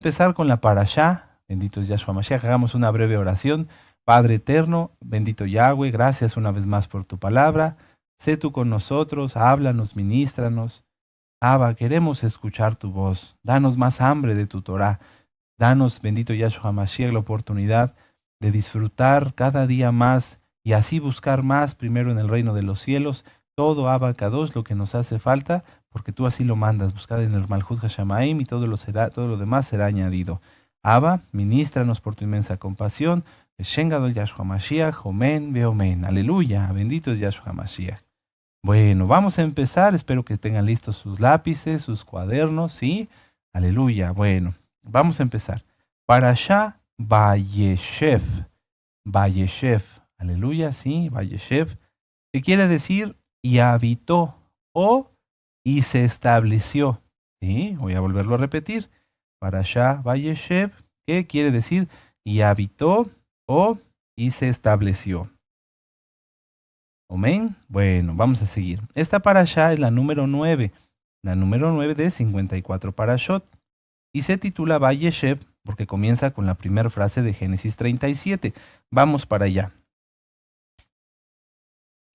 Empezar con la parashá, bendito es Yahshua Mashiach, hagamos una breve oración. Padre eterno, bendito Yahweh, gracias una vez más por tu palabra. Sé tú con nosotros, háblanos, ministranos. Abba, queremos escuchar tu voz. Danos más hambre de tu Torah. Danos, bendito Yahshua Mashiach, la oportunidad de disfrutar cada día más y así buscar más primero en el reino de los cielos. Todo Abba Kadosh, lo que nos hace falta, porque tú así lo mandas, buscar en el Malhut Hashamaim y todo lo demás será añadido. Abba, ministranos por tu inmensa compasión. Beshem Gadol Yahshua Mashiach, Omen, Beomen. Aleluya, bendito es Yahshua Mashiach. Bueno, vamos a empezar. Espero que tengan listos sus lápices, sus cuadernos, ¿sí? Aleluya. Bueno, vamos a empezar. Parashá Vayeshev. Vayeshev. Aleluya, sí, Vayeshev. ¿Qué quiere decir? Y habitó o y se estableció. ¿Sí? Voy a volverlo a repetir. Parashá Vayeshev. ¿Qué quiere decir? Y habitó o y se estableció. Amén. Bueno, vamos a seguir. Esta parashá es la número 9. La número 9 de 54 parashot. Y se titula Vayeshev porque comienza con la primera frase de Génesis 37. Vamos para allá.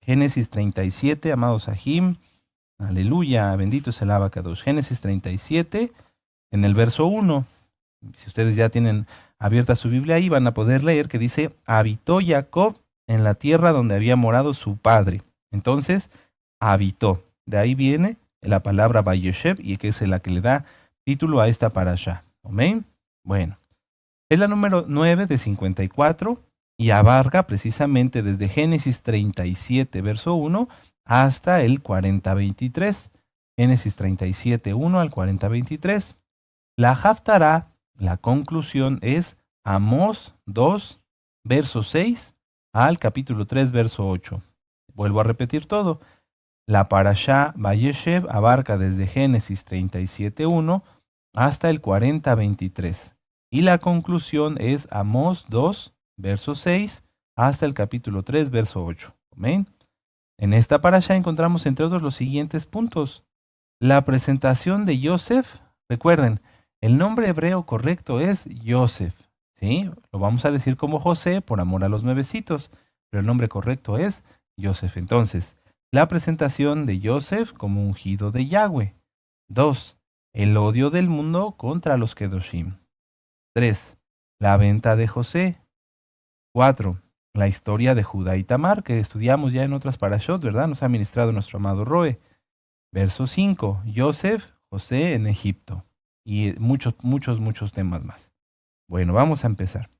Génesis 37, amados Ajim. Aleluya, bendito es el Abacados. Génesis 37, en el verso 1. Si ustedes ya tienen abierta su Biblia ahí, van a poder leer que dice, habitó Jacob en la tierra donde había morado su padre. Entonces, habitó. De ahí viene la palabra Vayeshev y que es la que le da título a esta parashá. Amén. Bueno, es la número 9 de 54 y abarca precisamente desde Génesis 37, verso 1, hasta el 40-23. Génesis 37, 1 al 40-23. La Haftará, la conclusión es Amós 2, verso 6 al capítulo 3, verso 8. Vuelvo a repetir todo. La parashá Vayeshev abarca desde Génesis 37, 1 hasta el 40-23. Y la conclusión es Amós 2, verso 6 hasta el capítulo 3, verso 8. Amén. En esta parashá encontramos entre otros los siguientes puntos. La presentación de Yosef, recuerden, el nombre hebreo correcto es Yosef, ¿sí? Lo vamos a decir como José por amor a los nuevecitos, pero el nombre correcto es Yosef. Entonces, la presentación de Yosef como ungido de Yahweh. 2. El odio del mundo contra los Kedoshim. 3. La venta de José. 4. La historia de Judá y Tamar, que estudiamos ya en otras parashot, ¿verdad? Nos ha ministrado nuestro amado Roe. Verso 5. Yosef, José en Egipto. Y muchos temas más. Bueno, vamos a empezar.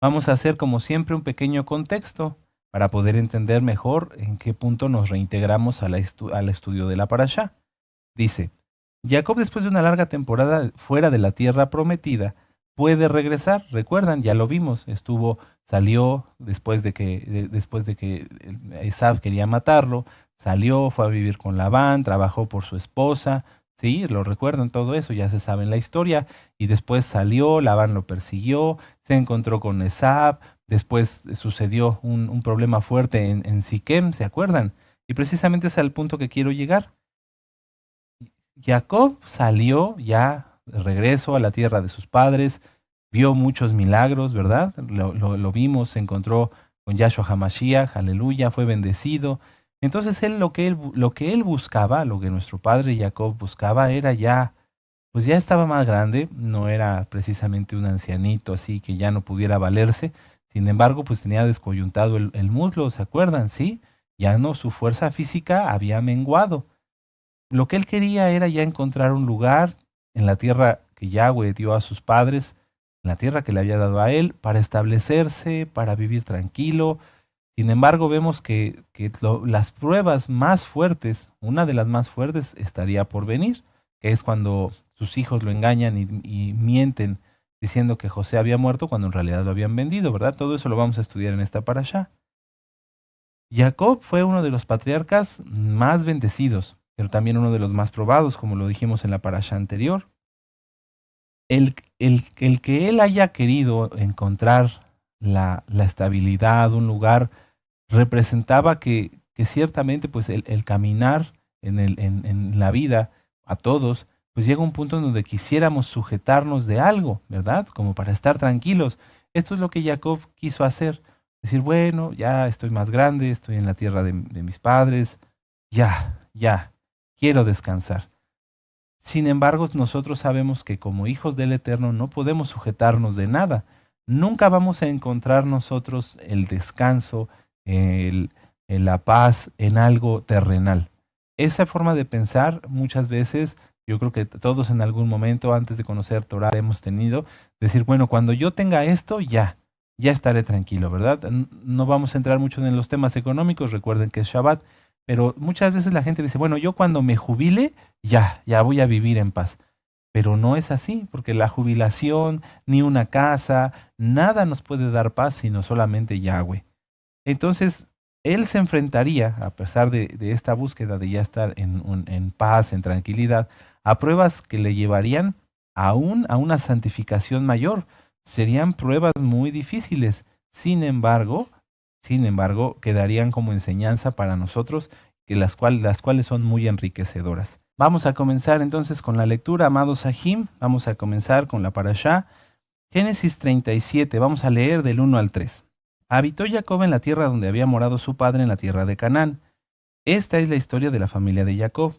Vamos a hacer como siempre un pequeño contexto para poder entender mejor en qué punto nos reintegramos al estudio de la parashá. Dice, Jacob después de una larga temporada fuera de la tierra prometida, puede regresar. Recuerdan, ya lo vimos, salió después de que Esav quería matarlo, salió, fue a vivir con Labán, trabajó por su esposa, sí, lo recuerdan todo eso, ya se sabe en la historia, y después salió, Labán lo persiguió, se encontró con Esav, después sucedió un problema fuerte en Siquem, ¿se acuerdan? Y precisamente es al punto que quiero llegar. Jacob salió ya de regreso a la tierra de sus padres, vio muchos milagros, ¿verdad? Lo vimos, se encontró con Yahshua HaMashiach, aleluya, fue bendecido. Entonces lo que él buscaba, lo que nuestro padre Jacob buscaba era ya, pues ya estaba más grande, no era precisamente un ancianito así que ya no pudiera valerse, sin embargo, pues tenía descoyuntado el muslo, ¿se acuerdan? Sí, ya no, su fuerza física había menguado. Lo que él quería era ya encontrar un lugar en la tierra que Yahweh dio a sus padres, en la tierra que le había dado a él, para establecerse, para vivir tranquilo. Sin embargo, vemos que las pruebas más fuertes, una de las más fuertes estaría por venir, que es cuando sus hijos lo engañan y mienten diciendo que José había muerto cuando en realidad lo habían vendido, ¿verdad? Todo eso lo vamos a estudiar en esta parashá. Jacob fue uno de los patriarcas más bendecidos, pero también uno de los más probados, como lo dijimos en la parashá anterior. El que él haya querido encontrar la estabilidad, un lugar, representaba que ciertamente pues el caminar en la vida a todos, pues llega un punto en donde quisiéramos sujetarnos de algo, ¿verdad? Como para estar tranquilos. Esto es lo que Jacob quiso hacer. Decir, bueno, ya estoy más grande, estoy en la tierra de mis padres, ya, quiero descansar. Sin embargo, nosotros sabemos que como hijos del Eterno no podemos sujetarnos de nada. Nunca vamos a encontrar nosotros el descanso, el, la paz en algo terrenal. Esa forma de pensar muchas veces, yo creo que todos en algún momento antes de conocer Torah hemos tenido, decir, bueno, cuando yo tenga esto, ya estaré tranquilo, ¿verdad? No vamos a entrar mucho en los temas económicos, recuerden que es Shabbat, pero muchas veces la gente dice, bueno, yo cuando me jubile, ya voy a vivir en paz. Pero no es así, porque la jubilación, ni una casa, nada nos puede dar paz sino solamente Yahweh. Entonces, él se enfrentaría, a pesar de esta búsqueda de ya estar en paz, en tranquilidad, a pruebas que le llevarían aún a una santificación mayor. Serían pruebas muy difíciles. Sin embargo, quedarían como enseñanza para nosotros, que las cuales son muy enriquecedoras. Vamos a comenzar entonces con la lectura, amados Sahim. Vamos a comenzar con la parashá. Génesis 37, vamos a leer del 1 al 3. Habitó Jacob en la tierra donde había morado su padre, en la tierra de Canaán. Esta es la historia de la familia de Jacob.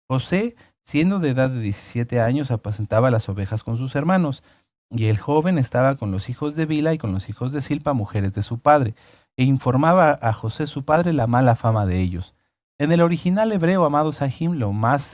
José, siendo de edad de 17 años, apacentaba las ovejas con sus hermanos, y el joven estaba con los hijos de Bila y con los hijos de Silpa, mujeres de su padre, e informaba a José su padre la mala fama de ellos. En el original hebreo, amado Sahim, lo más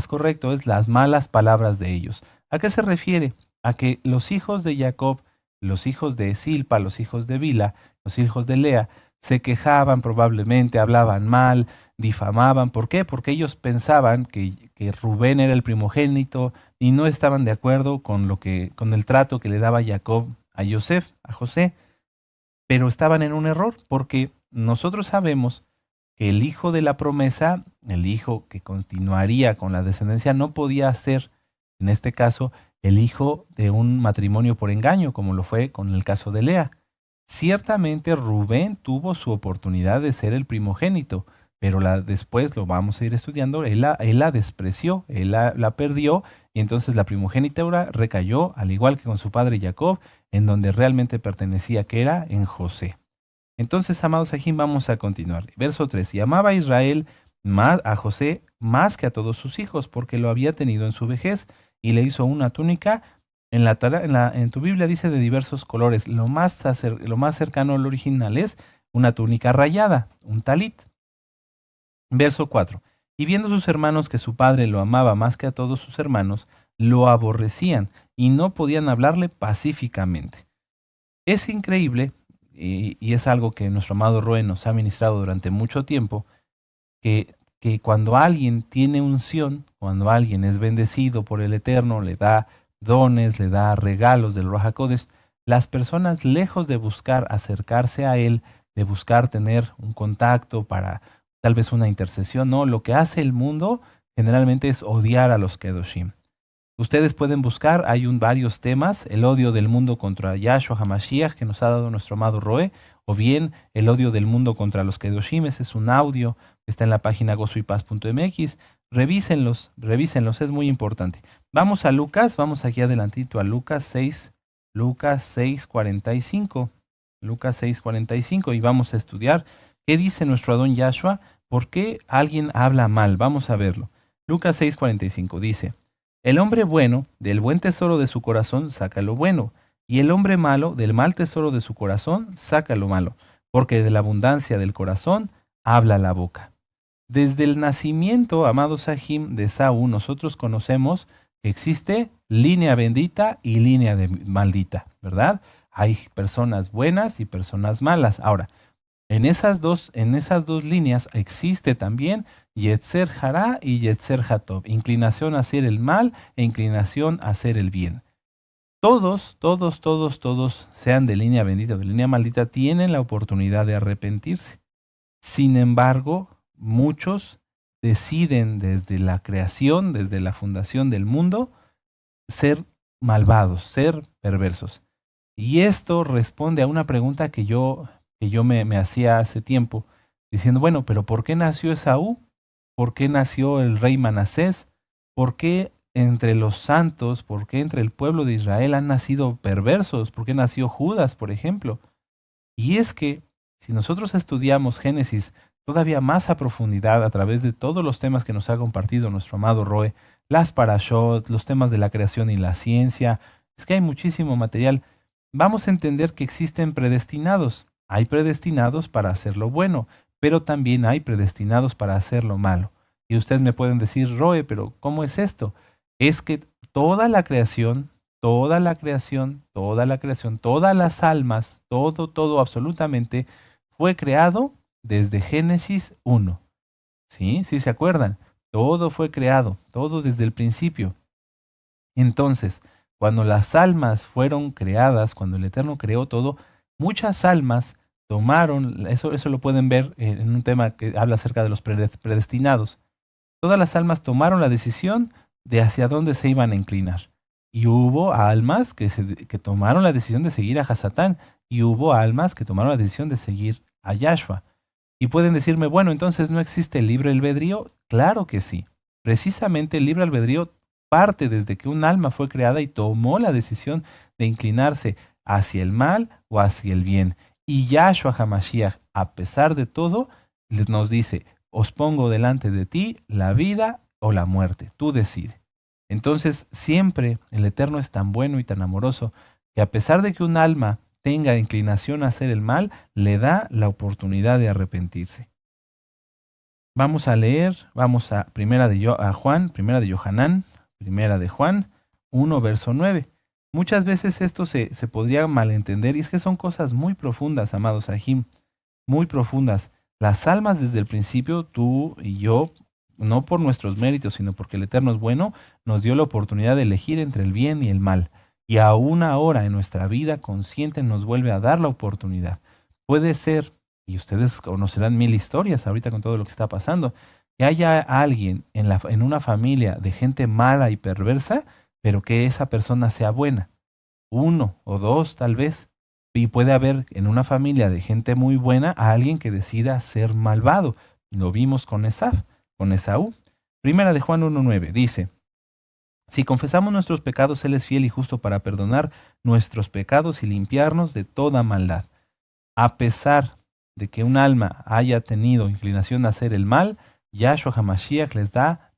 correcto es las malas palabras de ellos. ¿A qué se refiere? A que los hijos de Jacob, los hijos de Silpa, los hijos de Bila, los hijos de Lea, se quejaban probablemente, hablaban mal, difamaban. ¿Por qué? Porque ellos pensaban que Rubén era el primogénito y no estaban de acuerdo con el trato que le daba Jacob a José. Pero estaban en un error, porque nosotros sabemos que el hijo de la promesa, el hijo que continuaría con la descendencia, no podía ser, en este caso, el hijo de un matrimonio por engaño, como lo fue con el caso de Lea. Ciertamente Rubén tuvo su oportunidad de ser el primogénito, pero después lo vamos a ir estudiando, él la despreció, él la perdió, y entonces la primogenitura recayó, al igual que con su padre Jacob, en donde realmente pertenecía, que era en José. Entonces, amados Sahim, vamos a continuar. Verso 3. Y amaba a Israel a José más que a todos sus hijos, porque lo había tenido en su vejez, y le hizo una túnica. En tu Biblia dice de diversos colores. Lo más cercano al original es una túnica rayada, un talit. Verso 4. Y viendo sus hermanos que su padre lo amaba más que a todos sus hermanos, lo aborrecían y no podían hablarle pacíficamente. Es increíble, y es algo que nuestro amado Roe nos ha ministrado durante mucho tiempo, que cuando alguien tiene unción, cuando alguien es bendecido por el Eterno, le da dones, le da regalos del Ruach HaKodesh, las personas, lejos de buscar acercarse a él, de buscar tener un contacto para tal vez una intercesión, no, lo que hace el mundo generalmente es odiar a los Kedoshim. Ustedes pueden buscar, hay varios temas, el odio del mundo contra Yahshua HaMashiach que nos ha dado nuestro amado Roe, o bien el odio del mundo contra los Kedoshim. Ese es un audio que está en la página gozoypaz.mx. Revísenlos, es muy importante. Vamos a Lucas, vamos aquí adelantito a Lucas 6:45. Lucas 6:45, y vamos a estudiar qué dice nuestro Adón Yahshua, por qué alguien habla mal. Vamos a verlo. Lucas 6:45 dice: el hombre bueno, del buen tesoro de su corazón, saca lo bueno, y el hombre malo, del mal tesoro de su corazón, saca lo malo, porque de la abundancia del corazón habla la boca. Desde el nacimiento, amado Sahim, de Esaú, nosotros conocemos que existe línea bendita y línea maldita, ¿verdad? Hay personas buenas y personas malas. Ahora, en esas dos líneas existe también Yetzer Hará y Yetzer Hatov, inclinación a hacer el mal e inclinación a hacer el bien. Todos, sean de línea bendita o de línea maldita, tienen la oportunidad de arrepentirse. Sin embargo, muchos deciden desde la creación, desde la fundación del mundo, ser malvados, ser perversos. Y esto responde a una pregunta que yo me hacía hace tiempo, diciendo, bueno, pero ¿por qué nació Esaú? ¿Por qué nació el rey Manasés? ¿Por qué entre los santos, por qué entre el pueblo de Israel han nacido perversos? ¿Por qué nació Judas, por ejemplo? Y es que si nosotros estudiamos Génesis todavía más a profundidad a través de todos los temas que nos ha compartido nuestro amado Roe, las parashot, los temas de la creación y la ciencia, es que hay muchísimo material, vamos a entender que existen predestinados. Hay predestinados para hacer lo bueno, pero también hay predestinados para hacer lo malo. Y ustedes me pueden decir, Roe, pero ¿cómo es esto? Es que toda la creación, toda la creación, toda la creación, todas las almas, todo, todo absolutamente, fue creado desde Génesis 1. ¿Sí? ¿Sí se acuerdan? Todo fue creado, todo desde el principio. Entonces, cuando las almas fueron creadas, cuando el Eterno creó todo, muchas almas tomaron, eso lo pueden ver en un tema que habla acerca de los predestinados. Todas las almas tomaron la decisión de hacia dónde se iban a inclinar. Y hubo almas que tomaron la decisión de seguir a Hasatán, y hubo almas que tomaron la decisión de seguir a Yahshua. Y pueden decirme, bueno, entonces ¿no existe el libre albedrío? Claro que sí. Precisamente el libre albedrío parte desde que un alma fue creada y tomó la decisión de inclinarse hacia el mal o hacia el bien. Y Yahshua HaMashiach, a pesar de todo, nos dice, os pongo delante de ti la vida o la muerte, tú decides. Entonces siempre el Eterno es tan bueno y tan amoroso que a pesar de que un alma tenga inclinación a hacer el mal, le da la oportunidad de arrepentirse. Vamos a leer, vamos a Juan, primera de Yohanan, primera de Juan 1, verso 9. Muchas veces esto se podría malentender y es que son cosas muy profundas, amados Ajim, muy profundas. Las almas desde el principio, tú y yo, no por nuestros méritos, sino porque el Eterno es bueno, nos dio la oportunidad de elegir entre el bien y el mal. Y aún ahora en nuestra vida consciente nos vuelve a dar la oportunidad. Puede ser, y ustedes conocerán mil historias ahorita con todo lo que está pasando, que haya alguien en una familia de gente mala y perversa, pero que esa persona sea buena. Uno o dos tal vez. Y puede haber en una familia de gente muy buena a alguien que decida ser malvado. Lo vimos con Esaú. Primera de Juan 1:9 dice, si confesamos nuestros pecados, Él es fiel y justo para perdonar nuestros pecados y limpiarnos de toda maldad. A pesar de que un alma haya tenido inclinación a hacer el mal, Yahshua HaMashiach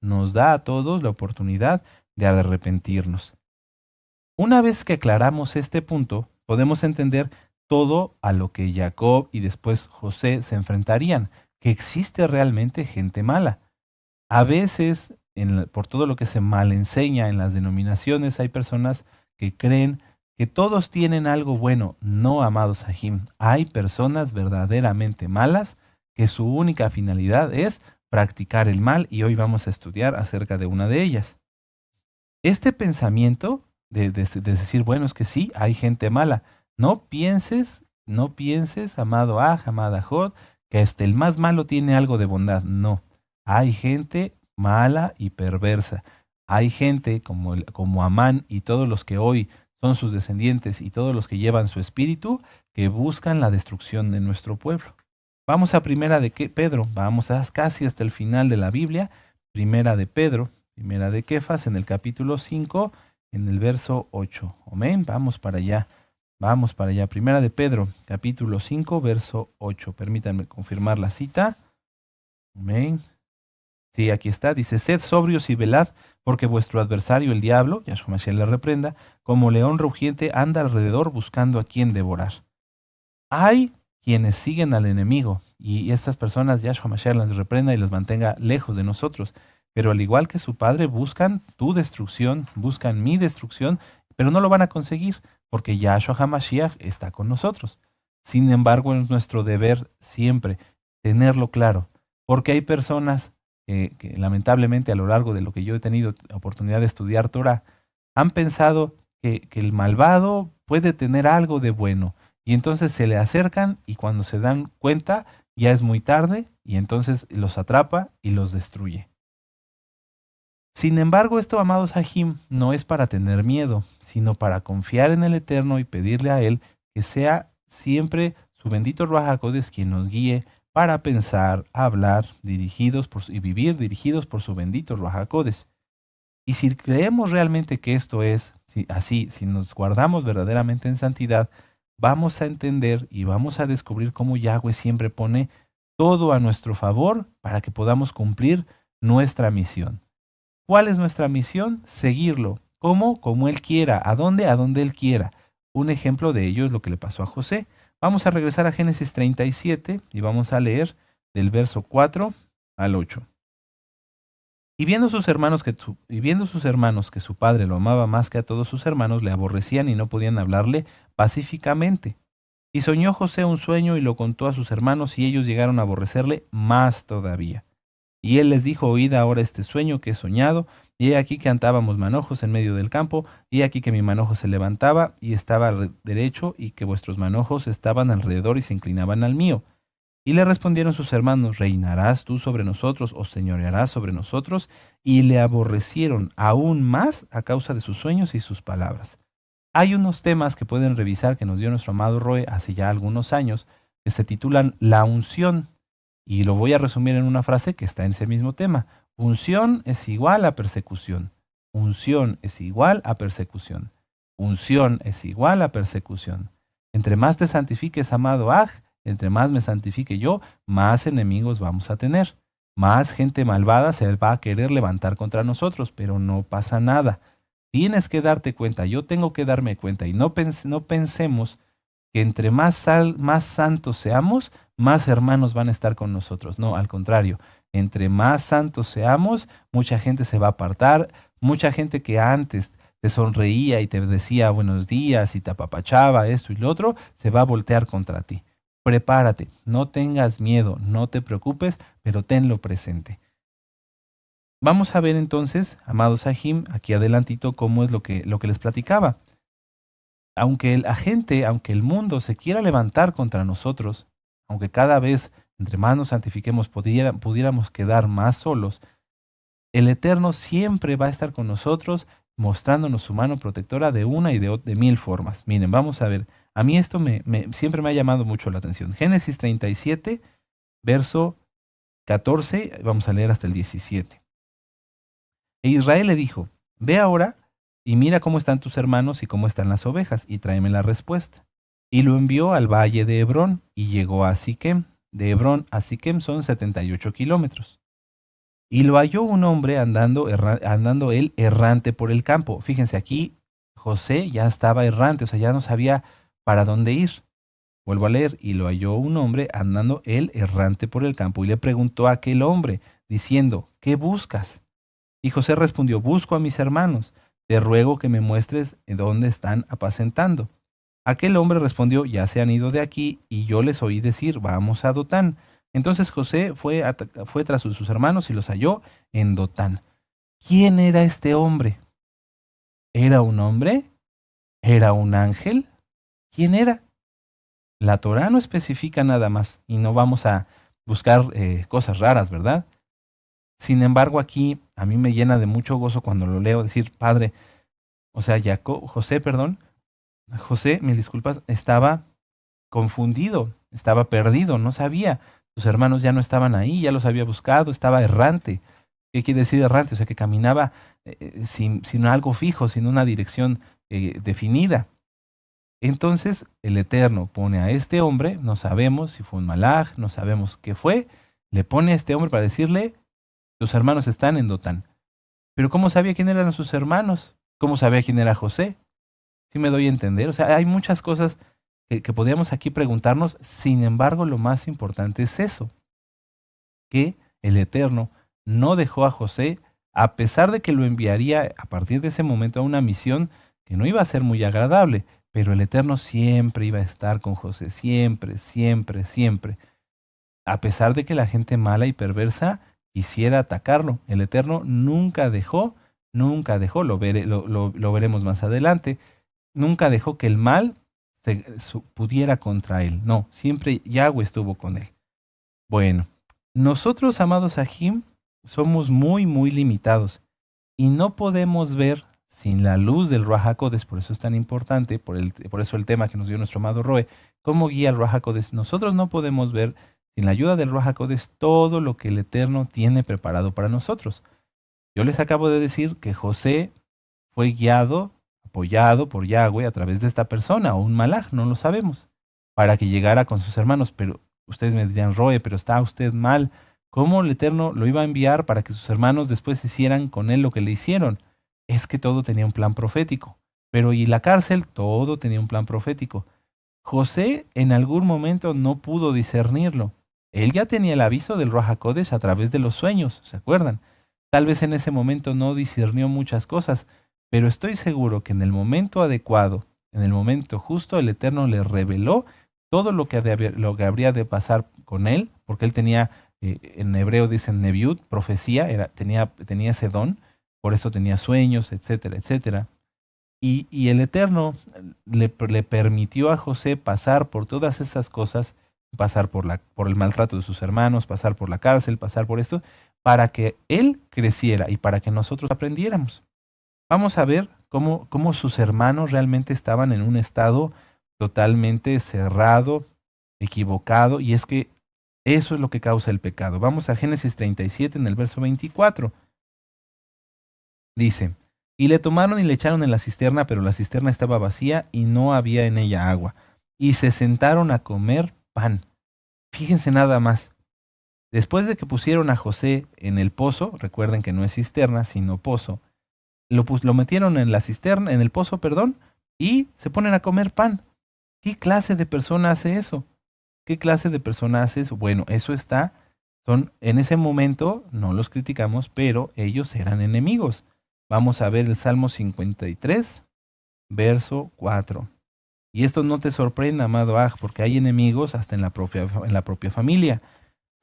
nos da a todos la oportunidad de arrepentirnos. Una vez que aclaramos este punto, podemos entender todo a lo que Jacob y después José se enfrentarían, que existe realmente gente mala. A veces, por todo lo que se mal enseña en las denominaciones, hay personas que creen que todos tienen algo bueno. No, amados Ajim, hay personas verdaderamente malas que su única finalidad es practicar el mal y hoy vamos a estudiar acerca de una de ellas. Este pensamiento de decir, bueno, es que sí, hay gente mala. No pienses, amado amada Jod, que hasta el más malo tiene algo de bondad. No, hay gente mala y perversa. Hay gente como Amán y todos los que hoy son sus descendientes y todos los que llevan su espíritu que buscan la destrucción de nuestro pueblo. Vamos a primera de Pedro, vamos casi hasta el final de la Biblia, primera de Pedro, primera de Kefas, en el capítulo 5, en el verso 8. Amén, vamos para allá. Primera de Pedro, capítulo 5, verso 8. Permítanme confirmar la cita. Amén. Sí, aquí está. Dice, sed sobrios y velad, porque vuestro adversario, el diablo, Yahshua Mashiach le reprenda, como león rugiente anda alrededor buscando a quien devorar. Hay quienes siguen al enemigo, y estas personas Yahshua Mashiach las reprenda y las mantenga lejos de nosotros. Pero al igual que su padre, buscan tu destrucción, buscan mi destrucción, pero no lo van a conseguir, porque Yahshua HaMashiach está con nosotros. Sin embargo, es nuestro deber siempre tenerlo claro, porque hay personas que lamentablemente a lo largo de lo que yo he tenido oportunidad de estudiar Torah, han pensado que el malvado puede tener algo de bueno, y entonces se le acercan y cuando se dan cuenta ya es muy tarde y entonces los atrapa y los destruye. Sin embargo, esto, amados Ajim, no es para tener miedo, sino para confiar en el Eterno y pedirle a Él que sea siempre su bendito Ruach HaKodesh quien nos guíe para pensar, hablar, y vivir dirigidos por su bendito Ruach HaKodesh. Y si creemos realmente que esto es así, si nos guardamos verdaderamente en santidad, vamos a entender y vamos a descubrir cómo Yahweh siempre pone todo a nuestro favor para que podamos cumplir nuestra misión. ¿Cuál es nuestra misión? Seguirlo. ¿Cómo? Como Él quiera. ¿A dónde? A donde Él quiera. Un ejemplo de ello es lo que le pasó a José. Vamos a regresar a Génesis 37 y vamos a leer del verso 4 al 8. Y viendo sus hermanos que su padre lo amaba más que a todos sus hermanos, le aborrecían y no podían hablarle pacíficamente. Y soñó José un sueño y lo contó a sus hermanos, y ellos llegaron a aborrecerle más todavía. Y él les dijo: oíd ahora este sueño que he soñado, y he aquí que andábamos manojos en medio del campo, y he aquí que mi manojo se levantaba y estaba derecho, y que vuestros manojos estaban alrededor y se inclinaban al mío. Y le respondieron sus hermanos: ¿reinarás tú sobre nosotros o señorearás sobre nosotros? Y le aborrecieron aún más a causa de sus sueños y sus palabras. Hay unos temas que pueden revisar que nos dio nuestro amado Roe hace ya algunos años, que se titulan La unción. Y lo voy a resumir en una frase que está en ese mismo tema. Unción es igual a persecución. Unción es igual a persecución. Unción es igual a persecución. Entre más te santifiques, amado Aj, entre más me santifique yo, más enemigos vamos a tener. Más gente malvada se va a querer levantar contra nosotros, pero no pasa nada. Tienes que darte cuenta, yo tengo que darme cuenta, y no pensemos que entre más santos seamos, más hermanos van a estar con nosotros. No, al contrario, entre más santos seamos, mucha gente se va a apartar, mucha gente que antes te sonreía y te decía buenos días y te apapachaba esto y lo otro, se va a voltear contra ti. Prepárate, no tengas miedo, no te preocupes, pero tenlo presente. Vamos a ver entonces, amados Sahim, aquí adelantito, cómo es lo que les platicaba. Aunque aunque el mundo se quiera levantar contra nosotros, aunque cada vez entre más nos santifiquemos pudiéramos quedar más solos, el Eterno siempre va a estar con nosotros, mostrándonos su mano protectora de una y de mil formas. Miren, vamos a ver. A mí esto siempre me ha llamado mucho la atención. Génesis 37, verso 14, vamos a leer hasta el 17. E Israel le dijo: ve ahora y mira cómo están tus hermanos y cómo están las ovejas, y tráeme la respuesta. Y lo envió al valle de Hebrón, y llegó a Siquem. De Hebrón a Siquem son 78 kilómetros. Y lo halló un hombre andando él errante por el campo. Fíjense, aquí José ya estaba errante, o sea, ya no sabía para dónde ir. Vuelvo a leer: y lo halló un hombre andando él errante por el campo, y le preguntó a aquel hombre, diciendo: ¿qué buscas? Y José respondió: busco a mis hermanos, te ruego que me muestres dónde están apacentando. Aquel hombre respondió: ya se han ido de aquí, y yo les oí decir: vamos a Dotán. Entonces José fue tras sus hermanos y los halló en Dotán. ¿Quién era este hombre? ¿Era un hombre? ¿Era un ángel? ¿Quién era? La Torá no especifica nada más, y no vamos a buscar cosas raras, ¿verdad? Sin embargo, aquí a mí me llena de mucho gozo cuando lo leo, decir: Padre, o sea, José, mil disculpas, estaba confundido, estaba perdido, no sabía. Sus hermanos ya no estaban ahí, ya los había buscado, estaba errante. ¿Qué quiere decir errante? O sea, que caminaba sin algo fijo, sin una dirección definida. Entonces el Eterno pone a este hombre, no sabemos si fue un malaj, no sabemos qué fue, le pone a este hombre para decirle: tus hermanos están en Dotán. Pero ¿cómo sabía quién eran sus hermanos? ¿Cómo sabía quién era José? ¿Sí me doy a entender? O sea, hay muchas cosas que podríamos aquí preguntarnos. Sin embargo, lo más importante es eso, que el Eterno no dejó a José, a pesar de que lo enviaría a partir de ese momento a una misión que no iba a ser muy agradable, pero el Eterno siempre iba a estar con José, siempre, siempre, siempre. A pesar de que la gente mala y perversa quisiera atacarlo, el Eterno nunca dejó, lo veremos más adelante, nunca dejó que el mal pudiera contra él. No, siempre Yahweh estuvo con él. Bueno, nosotros, amados Sahim, somos muy, muy limitados y no podemos ver sin la luz del Ruach HaKodesh. Por eso es tan importante, por eso el tema que nos dio nuestro amado Roe, cómo guía el Ruach HaKodesh. Nosotros no podemos ver sin la ayuda del Ruach HaKodesh todo lo que el Eterno tiene preparado para nosotros. Yo les acabo de decir que José fue guiado, apoyado por Yahweh a través de esta persona, o un malaj, no lo sabemos, para que llegara con sus hermanos. Pero ustedes me dirían, Roe, pero está usted mal. ¿Cómo el Eterno lo iba a enviar para que sus hermanos después hicieran con él lo que le hicieron? Es que todo tenía un plan profético. Pero y la cárcel, todo tenía un plan profético. José en algún momento no pudo discernirlo. Él ya tenía el aviso del Ruach HaKodesh a través de los sueños, ¿se acuerdan? Tal vez en ese momento no discernió muchas cosas, pero estoy seguro que en el momento adecuado, en el momento justo, el Eterno le reveló todo lo que habría de pasar con él, porque él tenía, en hebreo dicen neviut, profecía, tenía ese don, por eso tenía sueños, etcétera, etcétera. Y el Eterno le permitió a José pasar por todas esas cosas, pasar por el maltrato de sus hermanos, pasar por la cárcel, pasar por esto, para que él creciera y para que nosotros aprendiéramos. Vamos a ver cómo sus hermanos realmente estaban en un estado totalmente cerrado, equivocado, y es que eso es lo que causa el pecado. Vamos a Génesis 37 en el verso 24. Dice, y le tomaron y le echaron en la cisterna, pero la cisterna estaba vacía y no había en ella agua. Y se sentaron a comer pan. Fíjense nada más. Después de que pusieron a José en el pozo, recuerden que no es cisterna, sino pozo, lo metieron en la cisterna, en el pozo, perdón, y se ponen a comer pan. ¿Qué clase de persona hace eso? ¿Qué clase de persona hace eso? Bueno, en ese momento, no los criticamos, pero ellos eran enemigos. Vamos a ver el Salmo 53, verso 4. Y esto no te sorprenda, amado Aj, porque hay enemigos hasta en la propia familia.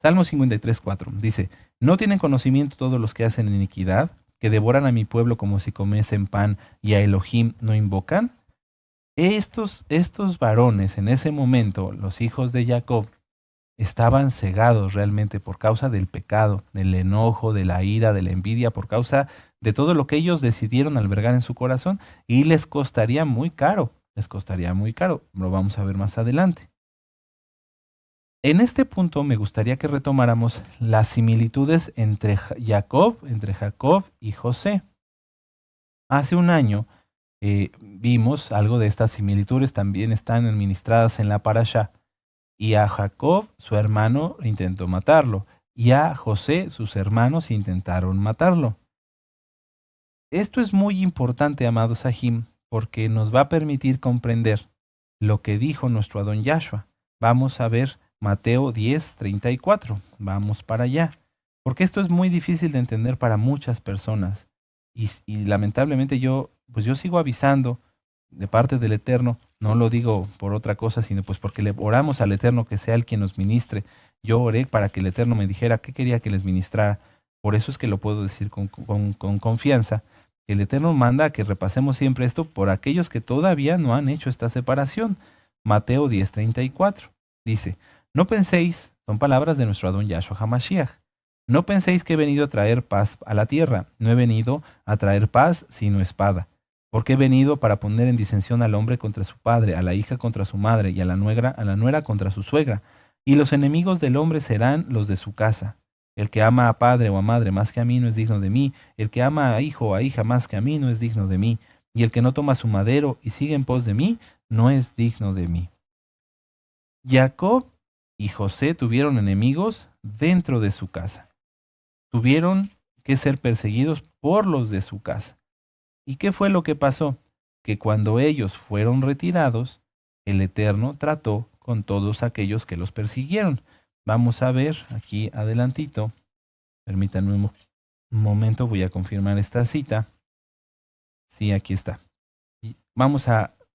Salmo 53, 4 dice, ¿no tienen conocimiento todos los que hacen iniquidad, que devoran a mi pueblo como si comiesen pan y a Elohim no invocan? Estos varones en ese momento, los hijos de Jacob, estaban cegados realmente por causa del pecado, del enojo, de la ira, de la envidia, por causa de todo lo que ellos decidieron albergar en su corazón, y les costaría muy caro, lo vamos a ver más adelante. En este punto me gustaría que retomáramos las similitudes entre Jacob y José. Hace un año vimos algo de estas similitudes, también están administradas en la Parashá. Y a Jacob, su hermano, intentó matarlo, y a José, sus hermanos, intentaron matarlo. Esto es muy importante, amados Sahim, porque nos va a permitir comprender lo que dijo nuestro Adón Yahshua. Vamos a ver Mateo 10:34. Vamos para allá. Porque esto es muy difícil de entender para muchas personas. Y lamentablemente yo sigo avisando de parte del Eterno. No lo digo por otra cosa, sino pues porque le oramos al Eterno que sea el quien nos ministre. Yo oré para que el Eterno me dijera qué quería que les ministrara. Por eso es que lo puedo decir con confianza. El Eterno manda a que repasemos siempre esto por aquellos que todavía no han hecho esta separación. Mateo 10:34 dice, no penséis, son palabras de nuestro Adón Yahshua HaMashiach, no penséis que he venido a traer paz a la tierra, no he venido a traer paz sino espada, porque he venido para poner en disensión al hombre contra su padre, a la hija contra su madre y a la nuera contra su suegra, y los enemigos del hombre serán los de su casa. El que ama a padre o a madre más que a mí no es digno de mí, el que ama a hijo o a hija más que a mí no es digno de mí, y el que no toma su madero y sigue en pos de mí no es digno de mí. Jacob y José tuvieron enemigos dentro de su casa. Tuvieron que ser perseguidos por los de su casa. ¿Y qué fue lo que pasó? Que cuando ellos fueron retirados, el Eterno trató con todos aquellos que los persiguieron. Vamos a ver aquí adelantito. Permítanme un momento, voy a confirmar esta cita. Sí, aquí está.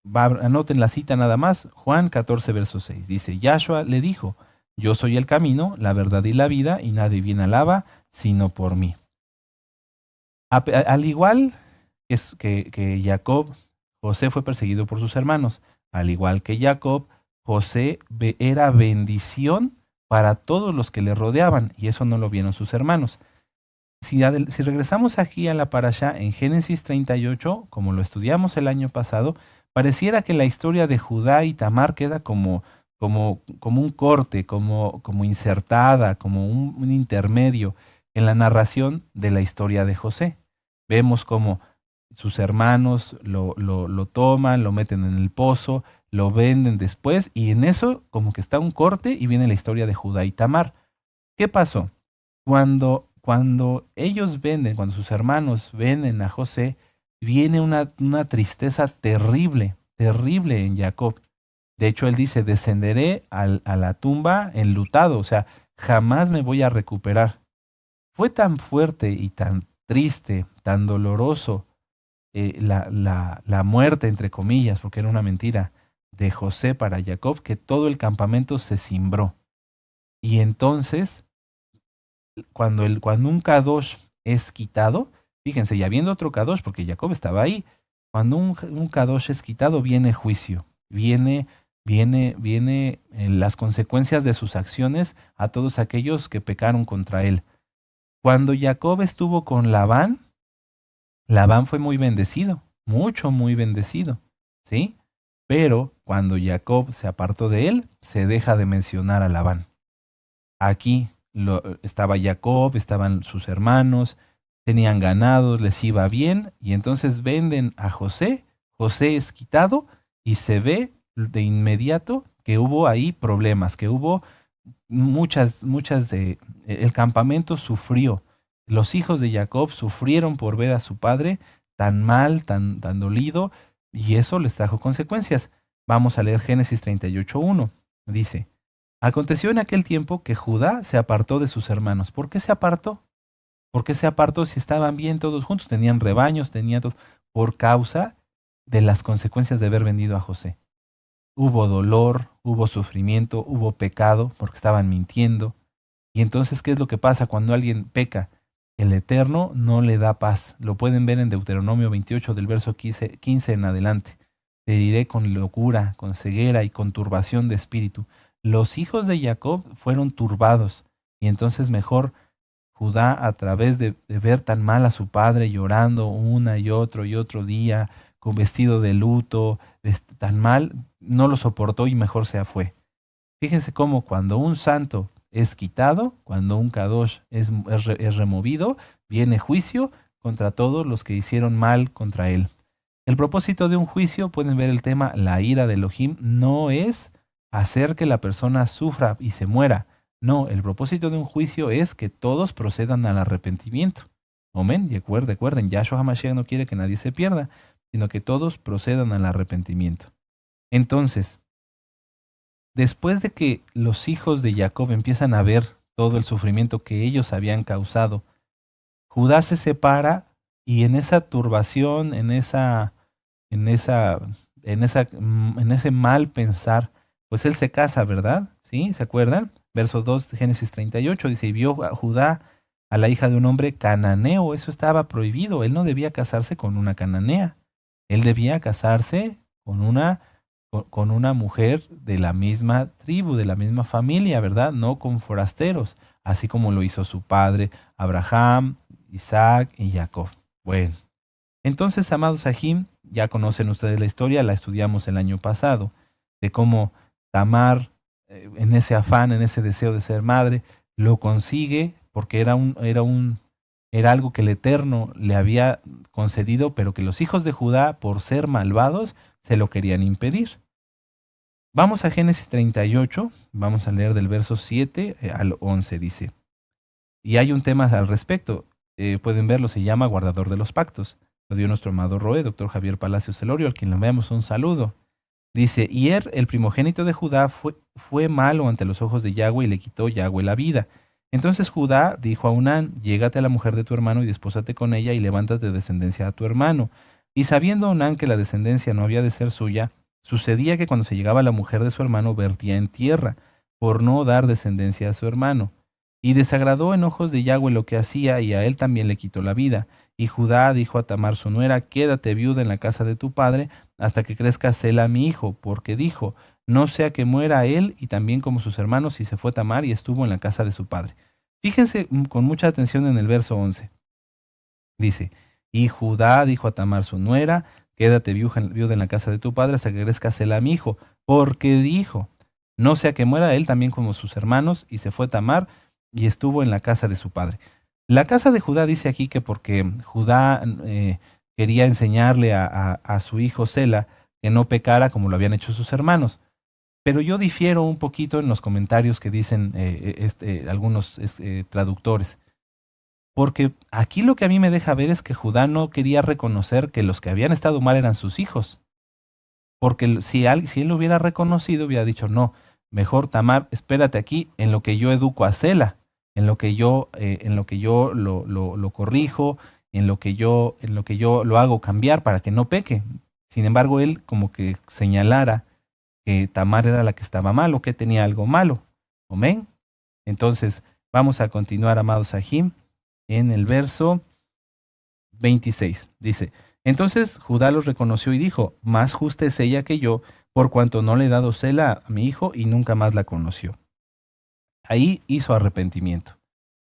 Anoten la cita nada más. Juan 14, verso 6. Dice, Yahshua le dijo, yo soy el camino, la verdad y la vida, y nadie viene al Abba sino por mí. Al igual que Jacob, José fue perseguido por sus hermanos. Al igual que Jacob, José era bendición para todos los que le rodeaban, y eso no lo vieron sus hermanos. Si regresamos aquí a la parashá en Génesis 38, como lo estudiamos el año pasado, pareciera que la historia de Judá y Tamar queda como un corte, como insertada, como un intermedio. en la narración de la historia de José. Vemos cómo sus hermanos lo toman, lo meten en el pozo, lo venden después, y en eso como que está un corte y viene la historia de Judá y Tamar. ¿Qué pasó? Cuando ellos venden, cuando sus hermanos venden a José, viene una tristeza terrible, terrible en Jacob. De hecho, él dice, descenderé a la tumba enlutado, o sea, jamás me voy a recuperar. Fue tan fuerte y tan triste, tan doloroso la muerte, entre comillas, porque era una mentira, de José para Jacob, que todo el campamento se cimbró. Y entonces, cuando un Kadosh es quitado, fíjense, ya habiendo otro Kadosh, porque Jacob estaba ahí, cuando un Kadosh es quitado, viene juicio, viene las consecuencias de sus acciones a todos aquellos que pecaron contra él. Cuando Jacob estuvo con Labán, Labán fue muy bendecido, mucho, muy bendecido, ¿sí? Pero cuando Jacob se apartó de él, se deja de mencionar a Labán. Aquí estaba Jacob, estaban sus hermanos, tenían ganados, les iba bien, y entonces venden a José, José es quitado y se ve de inmediato que hubo ahí problemas, que hubo el campamento sufrió. Los hijos de Jacob sufrieron por ver a su padre tan mal, tan dolido, y eso les trajo consecuencias. Vamos a leer Génesis 38:1. Dice, aconteció en aquel tiempo que Judá se apartó de sus hermanos. ¿Por qué se apartó? ¿Por qué se apartó si estaban bien todos juntos? Tenían rebaños, tenían todo, por causa de las consecuencias de haber vendido a José. Hubo dolor, hubo sufrimiento, hubo pecado, porque estaban mintiendo. Y entonces, ¿qué es lo que pasa cuando alguien peca? El Eterno no le da paz. Lo pueden ver en Deuteronomio 28 del verso 15 en adelante. Te diré con locura, con ceguera y con turbación de espíritu. Los hijos de Jacob fueron turbados, y entonces mejor Judá, a través de ver tan mal a su padre llorando una y otro día, con vestido de luto, tan mal, no lo soportó y mejor se fue. Fíjense cómo cuando un santo es quitado, cuando un Kadosh es removido, viene juicio contra todos los que hicieron mal contra él. El propósito de un juicio, pueden ver el tema, la ira de Elohim, no es hacer que la persona sufra y se muera. No, el propósito de un juicio es que todos procedan al arrepentimiento. Amén. Y recuerden, Yahshua HaMashiach no quiere que nadie se pierda, sino que todos procedan al arrepentimiento. Entonces, después de que los hijos de Jacob empiezan a ver todo el sufrimiento que ellos habían causado, Judá se separa y en esa turbación, en ese mal pensar, pues él se casa, ¿verdad? ¿Sí? ¿Se acuerdan? Verso 2 de Génesis 38 dice, y vio a Judá a la hija de un hombre cananeo. Eso estaba prohibido. Él no debía casarse con una cananea. Él debía casarse con una mujer de la misma tribu, de la misma familia, ¿verdad? No con forasteros, así como lo hizo su padre Abraham, Isaac y Jacob. Bueno, entonces, amados Sahim, ya conocen ustedes la historia, la estudiamos el año pasado, de cómo Tamar, en ese afán, en ese deseo de ser madre, lo consigue porque era algo que el Eterno le había concedido, pero que los hijos de Judá, por ser malvados, se lo querían impedir. Vamos a Génesis 38, vamos a leer del verso 7 al 11, dice. Y hay un tema al respecto, pueden verlo, se llama Guardador de los Pactos. Lo dio nuestro amado Roe, doctor Javier Palacios Celorio, al quien le enviamos un saludo. Dice, y el primogénito de Judá, fue malo ante los ojos de Yahweh y le quitó Yahweh la vida. Entonces Judá dijo a Onán, llégate a la mujer de tu hermano y despósate con ella y levántate de descendencia a tu hermano. Y sabiendo Onán que la descendencia no había de ser suya, sucedía que cuando se llegaba a la mujer de su hermano vertía en tierra, por no dar descendencia a su hermano. Y desagradó en ojos de Yahweh lo que hacía, y a él también le quitó la vida. Y Judá dijo a Tamar su nuera, quédate viuda en la casa de tu padre, hasta que crezca Sela mi hijo, porque dijo, no sea que muera él y también como sus hermanos, y se fue Tamar y estuvo en la casa de su padre. Fíjense con mucha atención en el verso 11. Dice, y Judá dijo a Tamar su nuera, quédate viuda en la casa de tu padre hasta que crezca Sela mi hijo, porque dijo, no sea que muera él también como sus hermanos, y se fue Tamar y estuvo en la casa de su padre. La casa de Judá dice aquí que porque Judá quería enseñarle a su hijo Sela que no pecara como lo habían hecho sus hermanos. Pero yo difiero un poquito en los comentarios que dicen algunos traductores. Porque aquí lo que a mí me deja ver es que Judá no quería reconocer que los que habían estado mal eran sus hijos. Porque si él lo hubiera reconocido, hubiera dicho, no, mejor Tamar, espérate aquí en lo que yo educo a Sela, en lo que yo lo corrijo, en lo que yo lo hago cambiar para que no peque. Sin embargo, él como que señalara que Tamar era la que estaba mal o que tenía algo malo. Amén. Entonces, vamos a continuar, amados Sahim, en el verso 26. Dice, entonces Judá los reconoció y dijo, más justa es ella que yo, por cuanto no le he dado cela a mi hijo y nunca más la conoció. Ahí hizo arrepentimiento,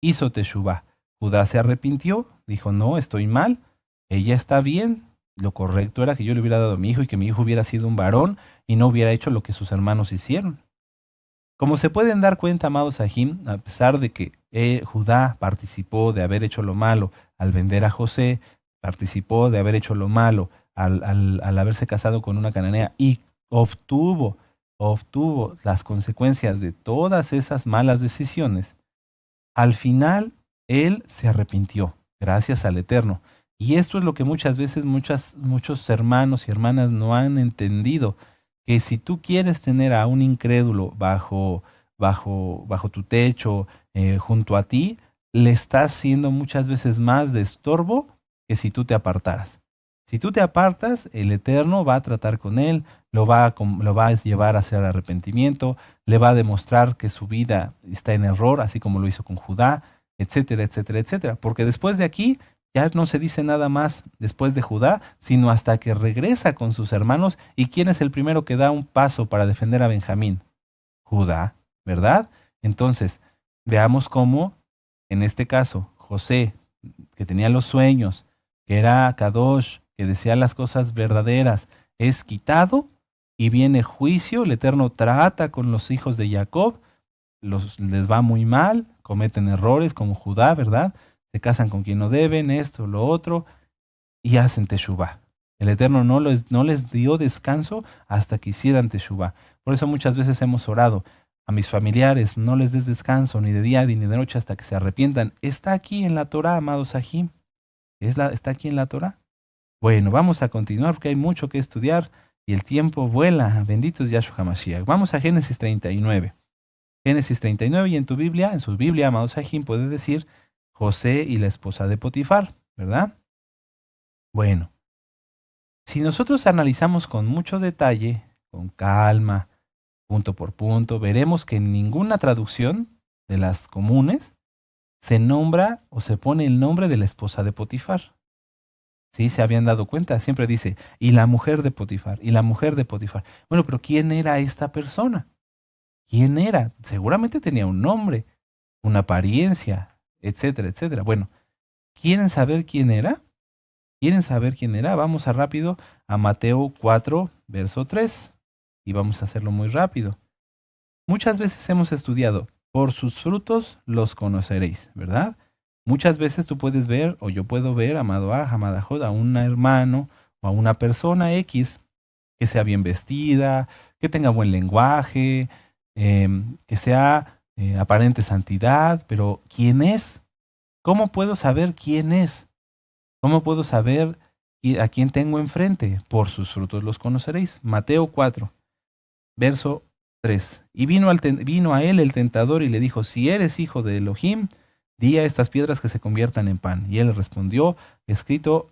hizo teshuvá. Judá se arrepintió, dijo, no, estoy mal, ella está bien, lo correcto era que yo le hubiera dado a mi hijo y que mi hijo hubiera sido un varón y no hubiera hecho lo que sus hermanos hicieron. Como se pueden dar cuenta, amados Sahim, a pesar de que Judá participó de haber hecho lo malo al vender a José, participó de haber hecho lo malo al haberse casado con una cananea y obtuvo las consecuencias de todas esas malas decisiones, al final él se arrepintió, gracias al Eterno. Y esto es lo que muchas veces muchos hermanos y hermanas no han entendido, que si tú quieres tener a un incrédulo bajo tu techo, junto a ti, le estás siendo muchas veces más de estorbo que si tú te apartaras. Si tú te apartas, el Eterno va a tratar con él, lo va a llevar hacia el arrepentimiento, le va a demostrar que su vida está en error, así como lo hizo con Judá, etcétera, etcétera, etcétera. Porque después de aquí ya no se dice nada más después de Judá, sino hasta que regresa con sus hermanos. ¿Y quién es el primero que da un paso para defender a Benjamín? Judá, ¿verdad? Entonces, veamos cómo, en este caso, José, que tenía los sueños, que era Kadosh, que decía las cosas verdaderas, es quitado y viene juicio. El Eterno trata con los hijos de Jacob, les va muy mal, cometen errores como Judá, ¿verdad? Se casan con quien no deben, esto, lo otro, y hacen teshuvá. El Eterno no les dio descanso hasta que hicieran teshuvá. Por eso muchas veces hemos orado a mis familiares, no les des descanso ni de día ni de noche hasta que se arrepientan. Está aquí en la Torah, amados Sahim. Está aquí en la Torah. Bueno, vamos a continuar porque hay mucho que estudiar y el tiempo vuela. Bendito es Yahshua HaMashiach. Vamos a Génesis 39. Génesis 39, y en su Biblia, amados Sahim, puede decir José y la esposa de Potifar, ¿verdad? Bueno, si nosotros analizamos con mucho detalle, con calma, punto por punto, veremos que en ninguna traducción de las comunes se nombra o se pone el nombre de la esposa de Potifar. ¿Sí? ¿Se habían dado cuenta? Siempre dice, y la mujer de Potifar, y la mujer de Potifar. Bueno, pero ¿quién era esta persona? ¿Quién era? Seguramente tenía un nombre, una apariencia, etcétera, etcétera. Bueno, ¿quieren saber quién era? ¿Quieren saber quién era? Vamos a rápido a Mateo 4, verso 3. Y vamos a hacerlo muy rápido. Muchas veces hemos estudiado, por sus frutos los conoceréis, ¿verdad? Muchas veces tú puedes ver, o yo puedo ver, amado amada Jod, a un hermano o a una persona X que sea bien vestida, que tenga buen lenguaje, que sea aparente santidad, pero ¿quién es? ¿Cómo puedo saber quién es? ¿Cómo puedo saber a quién tengo enfrente? Por sus frutos los conoceréis. Mateo 4, verso 3. Y vino a él el tentador y le dijo, si eres hijo de Elohim, di a estas piedras que se conviertan en pan. Y él respondió, escrito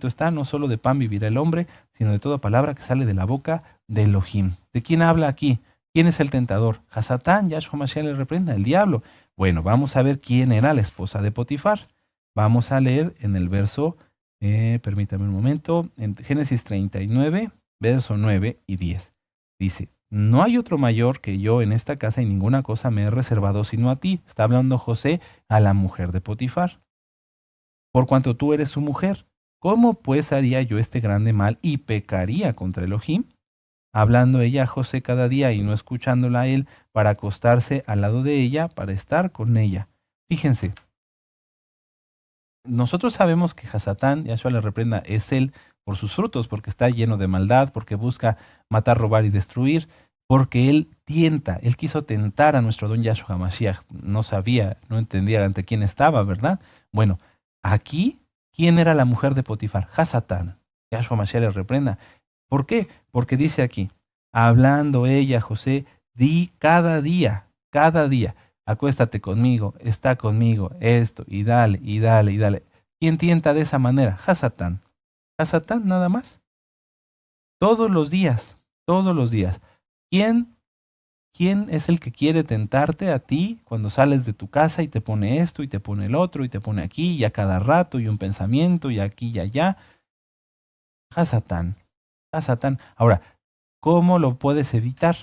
está, no solo de pan vivirá el hombre, sino de toda palabra que sale de la boca de Elohim. ¿De quién habla aquí? ¿Quién es el tentador? Hasatán, Yahshua Mashiach le reprenda, el diablo. Bueno, vamos a ver quién era la esposa de Potifar. Vamos a leer en el verso, permítame un momento, en Génesis 39, verso 9 y 10. Dice, no hay otro mayor que yo en esta casa y ninguna cosa me he reservado sino a ti. Está hablando José a la mujer de Potifar. Por cuanto tú eres su mujer, ¿cómo pues haría yo este grande mal y pecaría contra Elohim? Hablando ella a José cada día y no escuchándola a él para acostarse al lado de ella para estar con ella. Fíjense, nosotros sabemos que Hasatán, Yahshua le reprenda, es él por sus frutos, porque está lleno de maldad, porque busca matar, robar y destruir, porque él tienta, él quiso tentar a nuestro don Yahshua Mashiach. No sabía, no entendía ante quién estaba, ¿verdad? Bueno, aquí, ¿quién era la mujer de Potifar? Hasatán. Yahshua Mashiach le reprenda. ¿Por qué? Porque dice aquí, hablando ella, José, di cada día, acuéstate conmigo, está conmigo, esto, y dale, y dale, y dale. ¿Quién tienta de esa manera? Hasatán. Hasatán nada más. Todos los días, todos los días. ¿Quién, quién es el que quiere tentarte a ti cuando sales de tu casa y te pone esto y te pone el otro y te pone aquí y a cada rato y un pensamiento y aquí y allá? Hasatán. Hasatán. Ahora, ¿cómo lo puedes evitar?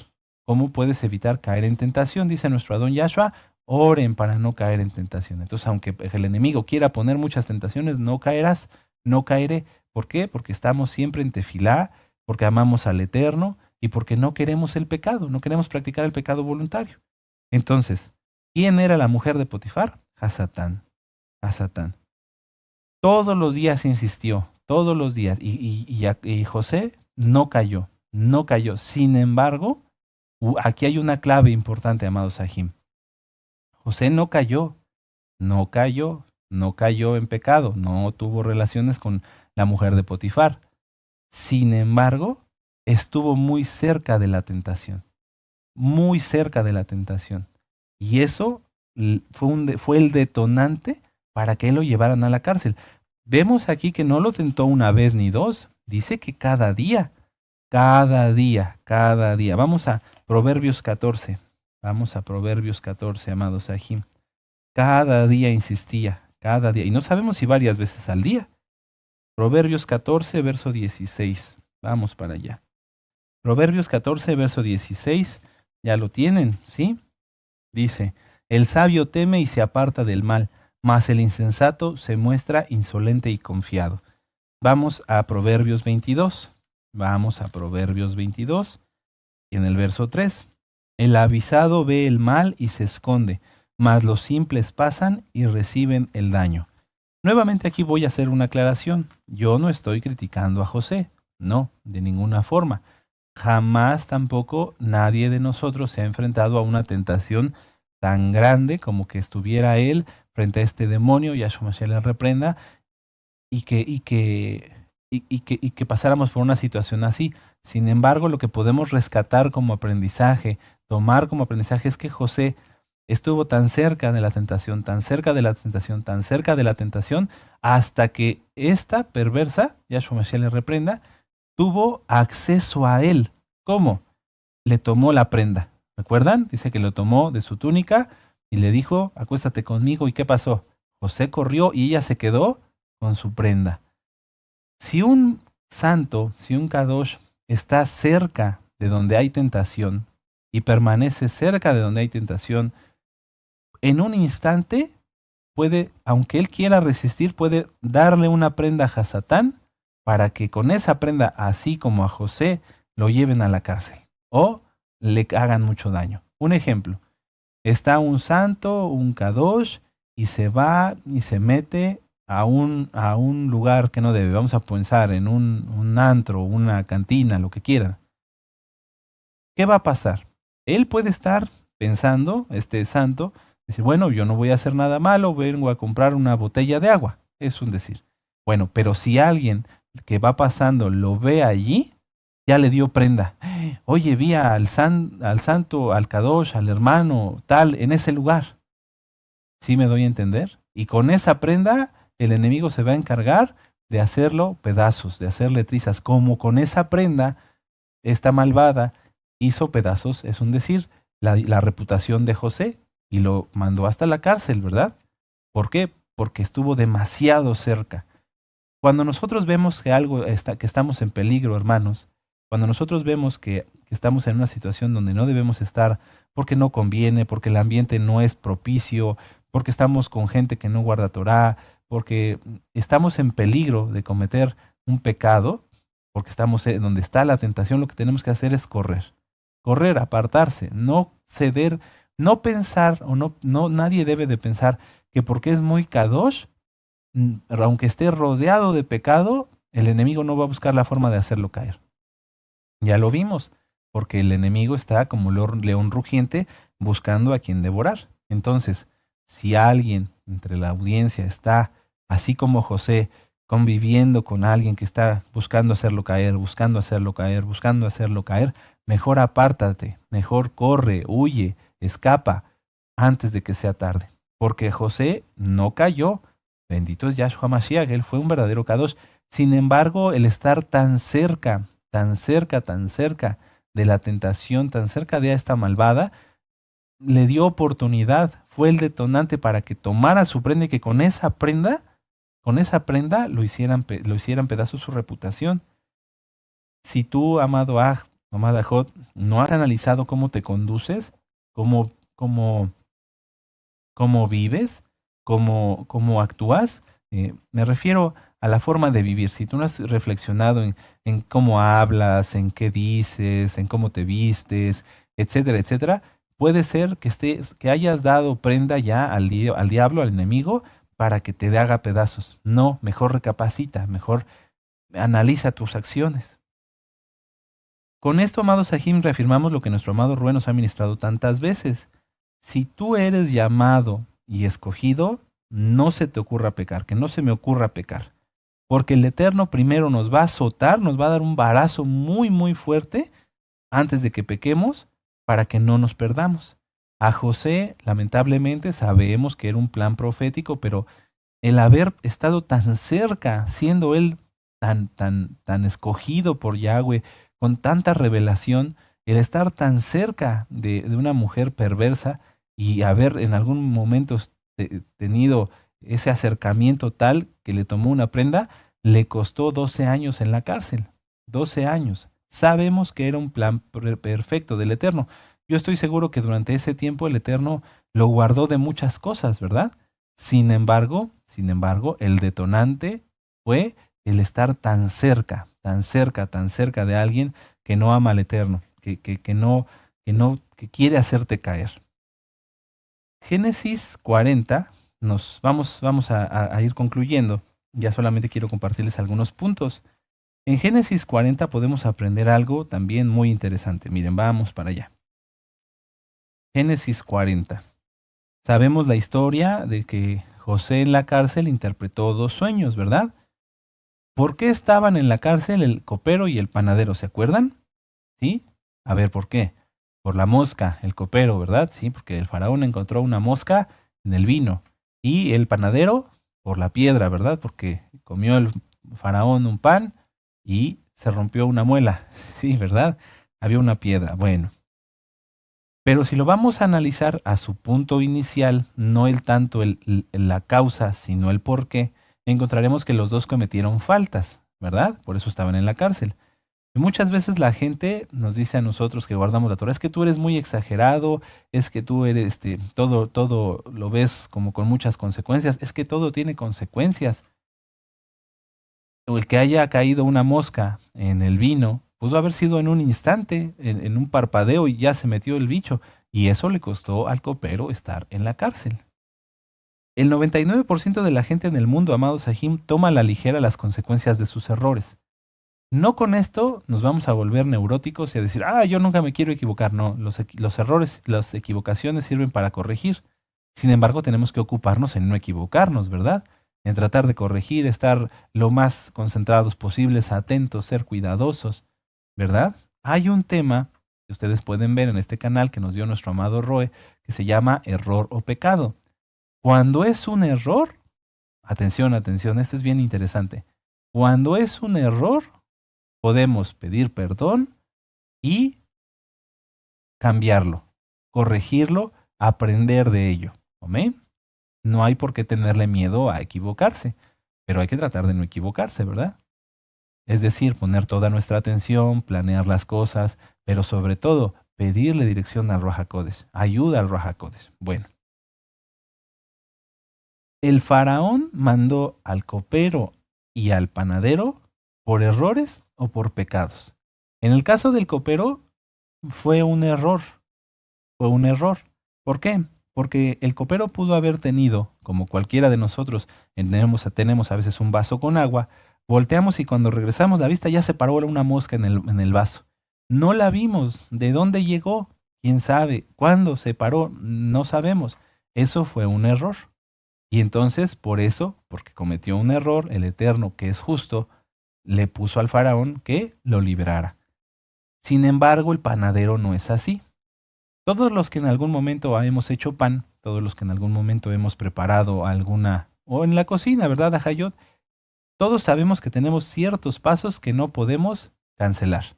¿Cómo puedes evitar caer en tentación? Dice nuestro Adón Yahshua, oren para no caer en tentación. Entonces, aunque el enemigo quiera poner muchas tentaciones, no caerás, no caeré. ¿Por qué? Porque estamos siempre en tefilá, porque amamos al Eterno y porque no queremos el pecado, no queremos practicar el pecado voluntario. Entonces, ¿quién era la mujer de Potifar? Hasatán. Hasatán. Todos los días insistió, todos los días, y José no cayó, no cayó. Sin embargo, aquí hay una clave importante, amados Sahim. José no cayó, no cayó, no cayó en pecado, no tuvo relaciones con la mujer de Potifar. Sin embargo, estuvo muy cerca de la tentación, muy cerca de la tentación. Y eso fue el detonante para que lo llevaran a la cárcel. Vemos aquí que no lo tentó una vez ni dos, dice que cada día, cada día, cada día. Vamos a Proverbios 14, vamos a Proverbios 14, amados Sahim. Cada día insistía, cada día, y no sabemos si varias veces al día. Proverbios 14, verso 16, vamos para allá. Proverbios 14, verso 16, ya lo tienen, ¿sí? Dice, el sabio teme y se aparta del mal, mas el insensato se muestra insolente y confiado. Vamos a Proverbios 22. Vamos a Proverbios 22. Y en el verso 3, el avisado ve el mal y se esconde, mas los simples pasan y reciben el daño. Nuevamente aquí voy a hacer una aclaración. Yo no estoy criticando a José, no, de ninguna forma. Jamás tampoco nadie de nosotros se ha enfrentado a una tentación tan grande como que estuviera él frente a este demonio, Yahshua Mashiach le reprenda, y que pasáramos por una situación así. Sin embargo, lo que podemos rescatar como aprendizaje, tomar como aprendizaje, es que José estuvo tan cerca de la tentación, tan cerca de la tentación, tan cerca de la tentación, hasta que esta perversa, Yahshua Mashiach le reprenda, tuvo acceso a él. ¿Cómo? Le tomó la prenda. ¿Recuerdan? Dice que lo tomó de su túnica y le dijo, acuéstate conmigo. ¿Y qué pasó? José corrió y ella se quedó con su prenda. Si un santo, si un kadosh está cerca de donde hay tentación y permanece cerca de donde hay tentación, en un instante puede, aunque él quiera resistir, puede darle una prenda a Hasatán para que con esa prenda, así como a José, lo lleven a la cárcel o le hagan mucho daño. Un ejemplo, está un santo, un kadosh, y se va y se mete a un lugar que no debe. Vamos a pensar en un antro, una cantina, lo que quieran. ¿Qué va a pasar? Él puede estar pensando, este santo, decir, bueno, yo no voy a hacer nada malo, vengo a comprar una botella de agua. Es un decir. Bueno, pero si alguien que va pasando lo ve allí, ya le dio prenda. Oye, vi al santo, al kadosh, al hermano, tal, en ese lugar. ¿Sí me doy a entender? Y con esa prenda, el enemigo se va a encargar de hacerlo pedazos, de hacerle trizas. Como con esa prenda, esta malvada hizo pedazos, es un decir, la reputación de José y lo mandó hasta la cárcel, ¿verdad? ¿Por qué? Porque estuvo demasiado cerca. Cuando nosotros vemos que algo está, que estamos en peligro, hermanos, cuando nosotros vemos que estamos en una situación donde no debemos estar porque no conviene, porque el ambiente no es propicio, porque estamos con gente que no guarda Torá, porque estamos en peligro de cometer un pecado, porque estamos en donde está la tentación, lo que tenemos que hacer es correr. Correr, apartarse, no ceder, no pensar, o no nadie debe de pensar que porque es muy kadosh, aunque esté rodeado de pecado, el enemigo no va a buscar la forma de hacerlo caer. Ya lo vimos, porque el enemigo está como león rugiente buscando a quien devorar. Entonces, si alguien entre la audiencia está, así como José, conviviendo con alguien que está buscando hacerlo caer, buscando hacerlo caer, buscando hacerlo caer, mejor apártate, mejor corre, huye, escapa antes de que sea tarde. Porque José no cayó. Bendito es Yahshua Mashiach, él fue un verdadero Kadosh. Sin embargo, el estar tan cerca, tan cerca, tan cerca de la tentación, tan cerca de esta malvada, le dio oportunidad, fue el detonante para que tomara su prenda y que con esa prenda lo hicieran pedazos su reputación. Si tú, amado Aj, amada Jod, no has analizado cómo te conduces, cómo, cómo, cómo vives, cómo actúas, me refiero a la forma de vivir. Si tú no has reflexionado en cómo hablas, en qué dices, en cómo te vistes, etcétera, etcétera, puede ser que hayas dado prenda ya al diablo, al enemigo, para que te haga pedazos. No, mejor recapacita, mejor analiza tus acciones. Con esto, amado Sahim, reafirmamos lo que nuestro amado Rubén nos ha ministrado tantas veces. Si tú eres llamado y escogido, no se te ocurra pecar, que no se me ocurra pecar. Porque el Eterno primero nos va a azotar, nos va a dar un varazo muy, muy fuerte antes de que pequemos para que no nos perdamos. A José, lamentablemente, sabemos que era un plan profético, pero el haber estado tan cerca, siendo él tan escogido por Yahweh, con tanta revelación, el estar tan cerca de una mujer perversa y haber en algún momento tenido ese acercamiento tal que le tomó una prenda, le costó 12 años en la cárcel. 12 años. Sabemos que era un plan perfecto del Eterno. Yo estoy seguro que durante ese tiempo el Eterno lo guardó de muchas cosas, ¿verdad? Sin embargo, el detonante fue el estar tan cerca, tan cerca, tan cerca de alguien que no ama al Eterno, que quiere hacerte caer. Génesis 40, vamos a ir concluyendo. Ya solamente quiero compartirles algunos puntos. En Génesis 40 podemos aprender algo también muy interesante. Miren, vamos para allá. Génesis 40. Sabemos la historia de que José en la cárcel interpretó 2 sueños, ¿verdad? ¿Por qué estaban en la cárcel el copero y el panadero? ¿Se acuerdan? ¿Sí? A ver, ¿por qué? Por la mosca, el copero, ¿verdad? Sí, porque el faraón encontró una mosca en el vino. Y el panadero, por la piedra, ¿verdad? Porque comió el faraón un pan y se rompió una muela. Sí, ¿verdad? Había una piedra. Bueno. Pero si lo vamos a analizar a su punto inicial, no el tanto la causa, sino el por qué, encontraremos que los dos cometieron faltas, ¿verdad? Por eso estaban en la cárcel. Y muchas veces la gente nos dice a nosotros que guardamos la Torah, es que tú eres muy exagerado, es que tú eres, todo lo ves como con muchas consecuencias, es que todo tiene consecuencias. O el que haya caído una mosca en el vino, pudo haber sido en un instante, en un parpadeo y ya se metió el bicho. Y eso le costó al copero estar en la cárcel. El 99% de la gente en el mundo, amado Sahim, toma a la ligera las consecuencias de sus errores. No con esto nos vamos a volver neuróticos y a decir, yo nunca me quiero equivocar. No, los errores, las equivocaciones sirven para corregir. Sin embargo, tenemos que ocuparnos en no equivocarnos, ¿verdad? En tratar de corregir, estar lo más concentrados posibles, atentos, ser cuidadosos, ¿verdad? Hay un tema que ustedes pueden ver en este canal que nos dio nuestro amado Roe, que se llama error o pecado. Cuando es un error, atención, esto es bien interesante. Cuando es un error, podemos pedir perdón y cambiarlo, corregirlo, aprender de ello. ¿Amén? No hay por qué tenerle miedo a equivocarse, pero hay que tratar de no equivocarse, ¿verdad? Es decir, poner toda nuestra atención, planear las cosas, pero sobre todo pedirle dirección al Ruach HaKodesh, ayuda al Ruach HaKodesh. Bueno, el faraón mandó al copero y al panadero por errores o por pecados. En el caso del copero fue un error. ¿Por qué? Porque el copero pudo haber tenido, como cualquiera de nosotros, tenemos a veces un vaso con agua, volteamos y cuando regresamos la vista ya se paró una mosca en el vaso. No la vimos. ¿De dónde llegó? ¿Quién sabe? ¿Cuándo se paró? No sabemos. Eso fue un error. Y entonces, por eso, porque cometió un error, el Eterno, que es justo, le puso al faraón que lo liberara. Sin embargo, el panadero no es así. Todos los que en algún momento hemos hecho pan, todos los que en algún momento hemos preparado alguna, o en la cocina, ¿verdad, Ajayot? Todos sabemos que tenemos ciertos pasos que no podemos cancelar.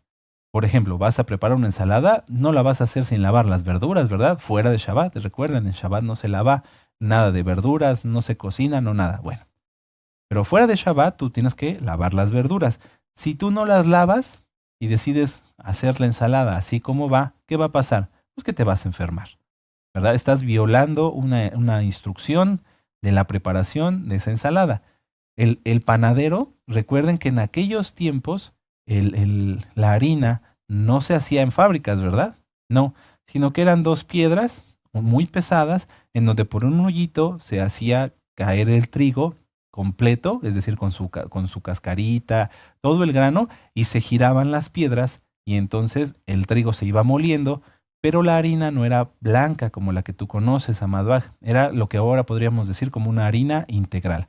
Por ejemplo, vas a preparar una ensalada, no la vas a hacer sin lavar las verduras, ¿verdad? Fuera de Shabbat, recuerden, en Shabbat no se lava nada de verduras, no se cocina, no nada. Bueno, pero fuera de Shabbat tú tienes que lavar las verduras. Si tú no las lavas y decides hacer la ensalada así como va, ¿qué va a pasar? Pues que te vas a enfermar, ¿verdad? Estás violando una instrucción de la preparación de esa ensalada. El panadero, recuerden que en aquellos tiempos la harina no se hacía en fábricas, ¿verdad? No, sino que eran dos piedras muy pesadas en donde por un hoyito se hacía caer el trigo completo, es decir, con su cascarita, todo el grano, y se giraban las piedras y entonces el trigo se iba moliendo, pero la harina no era blanca como la que tú conoces, amado Aj, era lo que ahora podríamos decir como una harina integral.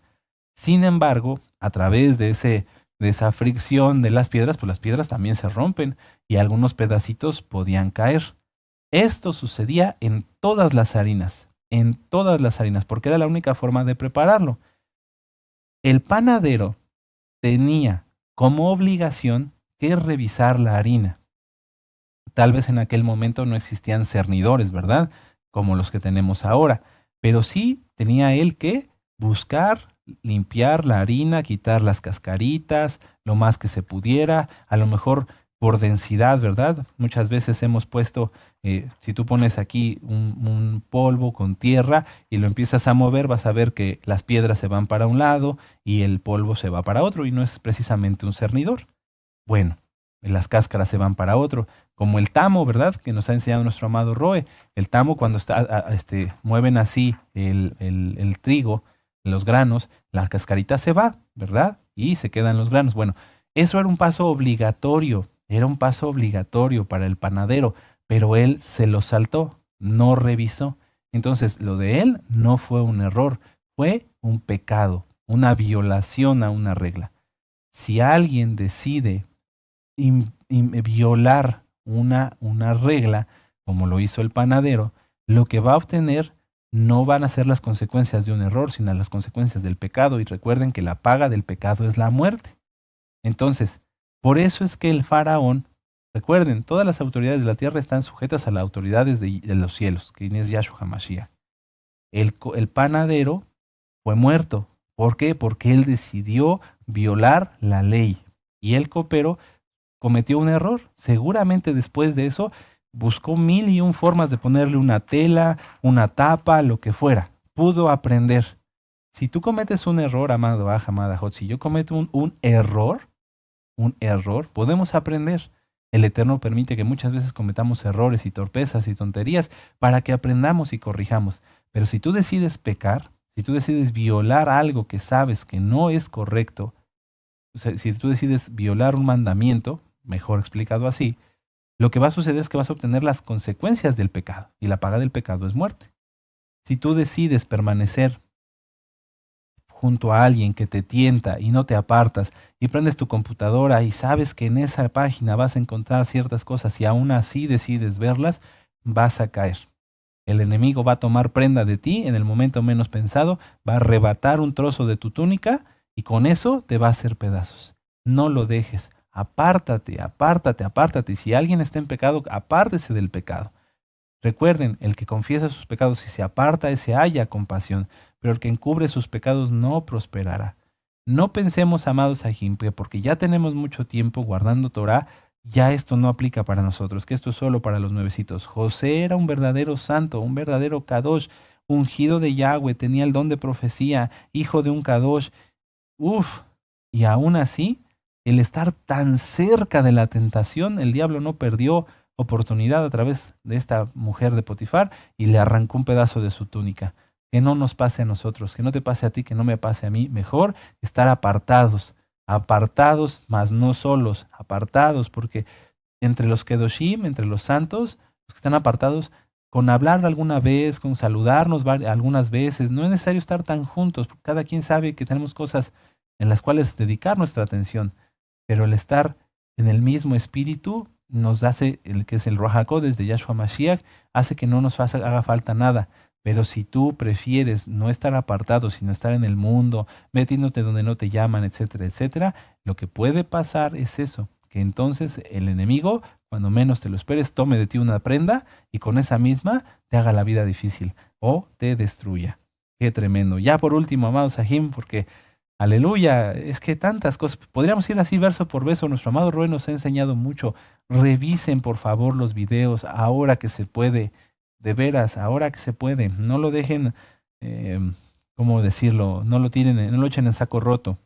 Sin embargo, a través de esa fricción de las piedras, pues las piedras también se rompen y algunos pedacitos podían caer. Esto sucedía en todas las harinas, porque era la única forma de prepararlo. El panadero tenía como obligación que revisar la harina. Tal vez en aquel momento no existían cernidores, ¿verdad? Como los que tenemos ahora, pero sí tenía él que buscar, limpiar la harina, quitar las cascaritas, lo más que se pudiera, a lo mejor por densidad, ¿verdad? Muchas veces hemos puesto, si tú pones aquí un polvo con tierra y lo empiezas a mover, vas a ver que las piedras se van para un lado y el polvo se va para otro y no es precisamente un cernidor. Bueno, las cáscaras se van para otro, como el tamo, ¿verdad? Que nos ha enseñado nuestro amado Roe. El tamo cuando mueven así el trigo, los granos, la cascarita se va, ¿verdad? Y se quedan los granos. Bueno, eso era un paso obligatorio, era un paso obligatorio para el panadero, pero él se lo saltó, no revisó. Entonces, lo de él no fue un error, fue un pecado, una violación a una regla. Si alguien decide violar una regla, como lo hizo el panadero, lo que va a obtener no van a ser las consecuencias de un error, sino las consecuencias del pecado. Y recuerden que la paga del pecado es la muerte. Entonces, por eso es que el faraón, recuerden, todas las autoridades de la tierra están sujetas a las autoridades de los cielos, que es Yahshua HaMashiach. El panadero fue muerto. ¿Por qué? Porque él decidió violar la ley. Y el copero cometió un error. Seguramente después de eso buscó 1001 formas de ponerle una tela, una tapa, lo que fuera. Pudo aprender. Si tú cometes un error, amado Aj, amada Hot, si yo cometo un error, podemos aprender. El Eterno permite que muchas veces cometamos errores y torpezas y tonterías para que aprendamos y corrijamos. Pero si tú decides pecar, si tú decides violar algo que sabes que no es correcto, o sea, si tú decides violar un mandamiento, mejor explicado así, lo que va a suceder es que vas a obtener las consecuencias del pecado, y la paga del pecado es muerte. Si tú decides permanecer junto a alguien que te tienta y no te apartas, y prendes tu computadora y sabes que en esa página vas a encontrar ciertas cosas y aún así decides verlas, vas a caer. El enemigo va a tomar prenda de ti en el momento menos pensado, va a arrebatar un trozo de tu túnica y con eso te va a hacer pedazos. No lo dejes. Apártate, apártate, apártate. Y si alguien está en pecado, apártese del pecado. Recuerden, el que confiesa sus pecados y se aparta, ese halla compasión, pero el que encubre sus pecados no prosperará. No pensemos, amados Ajim, que porque ya tenemos mucho tiempo guardando Torah, ya esto no aplica para nosotros, que esto es solo para los nuevecitos. José era un verdadero santo, un verdadero Kadosh, ungido de Yahweh, tenía el don de profecía, hijo de un Kadosh. Uf, y aún así, el estar tan cerca de la tentación, el diablo no perdió oportunidad a través de esta mujer de Potifar y le arrancó un pedazo de su túnica. Que no nos pase a nosotros, que no te pase a ti, que no me pase a mí. Mejor estar apartados, apartados, mas no solos, apartados, porque entre los Kedoshim, entre los santos, los que están apartados, con hablar alguna vez, con saludarnos algunas veces, no es necesario estar tan juntos, porque cada quien sabe que tenemos cosas en las cuales dedicar nuestra atención, pero el estar en el mismo espíritu nos hace, el que es el Ruach HaKodesh de Yahshua Mashiach, hace que no nos haga falta nada. Pero si tú prefieres no estar apartado, sino estar en el mundo, metiéndote donde no te llaman, etcétera, etcétera, lo que puede pasar es eso, que entonces el enemigo, cuando menos te lo esperes, tome de ti una prenda y con esa misma te haga la vida difícil o te destruya. Qué tremendo. Ya por último, amados Sahim, porque aleluya, es que tantas cosas. Podríamos ir así verso por verso. Nuestro amado Roy nos ha enseñado mucho. Revisen por favor los videos ahora que se puede. De veras, ahora que se puede. No lo dejen, ¿cómo decirlo? No lo tiren, no lo echen en saco roto.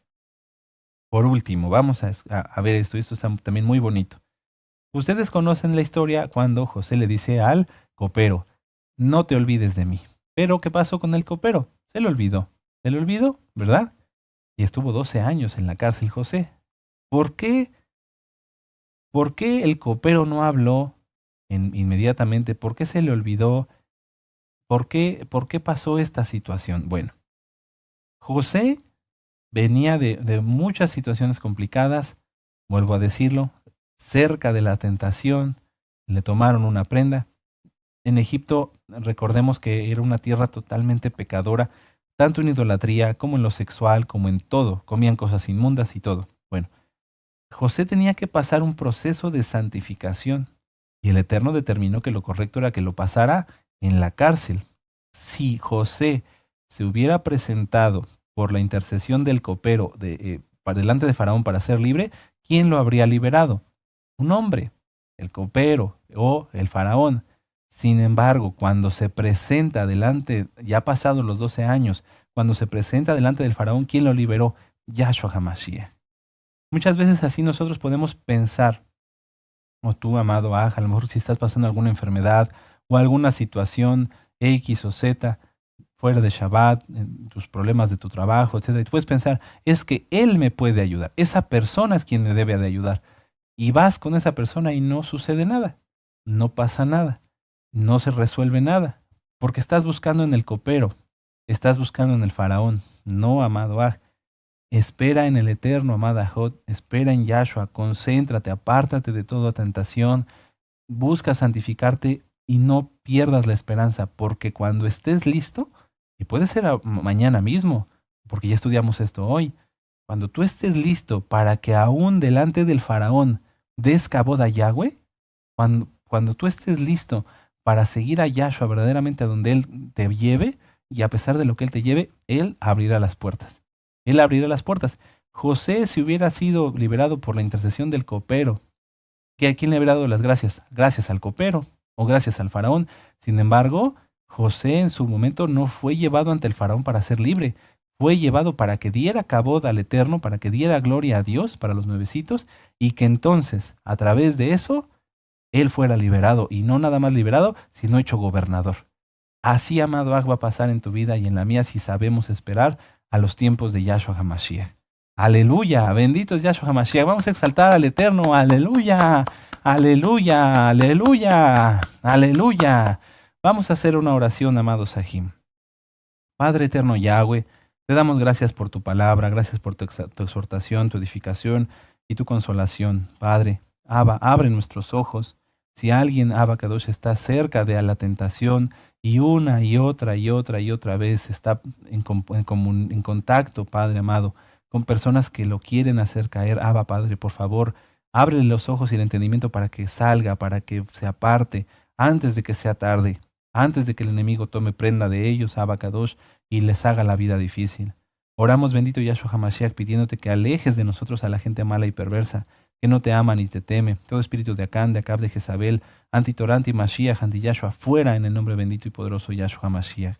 Por último, vamos a ver esto. Esto está también muy bonito. Ustedes conocen la historia cuando José le dice al copero, no te olvides de mí. Pero, ¿qué pasó con el copero? Se le olvidó. Se le olvidó, ¿verdad? Y estuvo 12 años en la cárcel José. ¿Por qué? ¿Por qué el copero no habló inmediatamente? ¿Por qué se le olvidó? ¿Por qué pasó esta situación? Bueno, José venía de muchas situaciones complicadas, vuelvo a decirlo, cerca de la tentación, le tomaron una prenda. En Egipto, recordemos que era una tierra totalmente pecadora, tanto en idolatría como en lo sexual, como en todo. Comían cosas inmundas y todo. Bueno, José tenía que pasar un proceso de santificación y el Eterno determinó que lo correcto era que lo pasara en la cárcel. Si José se hubiera presentado por la intercesión del copero delante de Faraón para ser libre, ¿quién lo habría liberado? Un hombre, el copero o el Faraón. Sin embargo, cuando se presenta delante, ya pasados los 12 años, cuando se presenta delante del Faraón, ¿quién lo liberó? Yahshua HaMashiach. Muchas veces así nosotros podemos pensar, o tú, amado Aj, a lo mejor si estás pasando alguna enfermedad o alguna situación X o Z, fuera de Shabbat, en tus problemas de tu trabajo, etcétera, y tú puedes pensar, es que Él me puede ayudar, esa persona es quien me debe de ayudar. Y vas con esa persona y no sucede nada, no pasa nada, no se resuelve nada, porque estás buscando en el copero, estás buscando en el faraón, no, amado Aj. Espera en el Eterno, amada Jod, espera en Yahshua, concéntrate, apártate de toda tentación, busca santificarte y no pierdas la esperanza, porque cuando estés listo, y puede ser mañana mismo, porque ya estudiamos esto hoy, cuando tú estés listo para que aún delante del faraón des cabod a Yahweh, cuando tú estés listo para seguir a Yahshua verdaderamente a donde Él te lleve, y a pesar de lo que Él te lleve, Él abrirá las puertas. Él abrirá las puertas. José, si hubiera sido liberado por la intercesión del copero, ¿a quién le habría dado las gracias? Gracias al copero o gracias al faraón. Sin embargo, José en su momento no fue llevado ante el faraón para ser libre. Fue llevado para que diera cabod al Eterno, para que diera gloria a Dios para los nuevecitos y que entonces, a través de eso, él fuera liberado. Y no nada más liberado, sino hecho gobernador. Así, amado Aj, va a pasar en tu vida y en la mía si sabemos esperar a los tiempos de Yahshua HaMashiach. Aleluya, bendito es Yahshua HaMashiach. Vamos a exaltar al Eterno. Aleluya, aleluya, aleluya, aleluya. Vamos a hacer una oración, amados Sahim. Padre eterno Yahweh, te damos gracias por tu palabra, gracias por tu exhortación, tu edificación y tu consolación. Padre, Abba, abre nuestros ojos. Si alguien, Abba Kadosh, está cerca de la tentación y una y otra y otra y otra vez está en contacto, Padre amado, con personas que lo quieren hacer caer, Abba, Padre, por favor, ábrele los ojos y el entendimiento para que salga, para que se aparte, antes de que sea tarde, antes de que el enemigo tome prenda de ellos, Abba Kadosh, y les haga la vida difícil. Oramos, bendito Yahshua HaMashiach, pidiéndote que alejes de nosotros a la gente mala y perversa, que no te ama ni te teme. Todo espíritu de Acán, de Acab, de Jezabel, anti-Torah, anti-Mashiach, anti-Yahshua, fuera en el nombre bendito y poderoso Yahshua HaMashiach.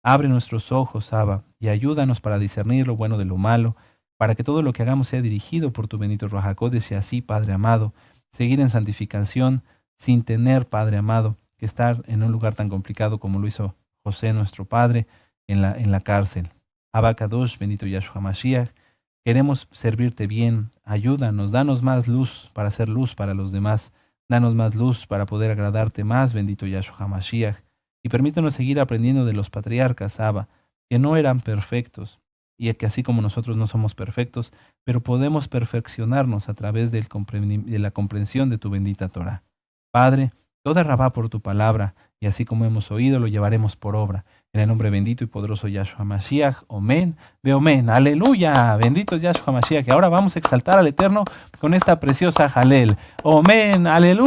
Abre nuestros ojos, Abba, y ayúdanos para discernir lo bueno de lo malo, para que todo lo que hagamos sea dirigido por tu bendito Ruach HaKodesh y así, Padre amado, seguir en santificación, sin tener, Padre amado, que estar en un lugar tan complicado como lo hizo José, nuestro Padre, en la cárcel. Abacadosh, bendito Yahshua Mashiach, queremos servirte bien, ayúdanos, danos más luz para hacer luz para los demás, danos más luz para poder agradarte más, bendito Yahshua Mashiach, y permítanos seguir aprendiendo de los patriarcas, Abba, que no eran perfectos, y que así como nosotros no somos perfectos, pero podemos perfeccionarnos a través de la comprensión de tu bendita Torah. Padre, toda rabá por tu palabra, y así como hemos oído, lo llevaremos por obra. En el nombre bendito y poderoso Yahshua Mashiach, Omen, Beomen, aleluya, bendito es Yahshua Mashiach. Y ahora vamos a exaltar al Eterno con esta preciosa Jalel. Omen, aleluya.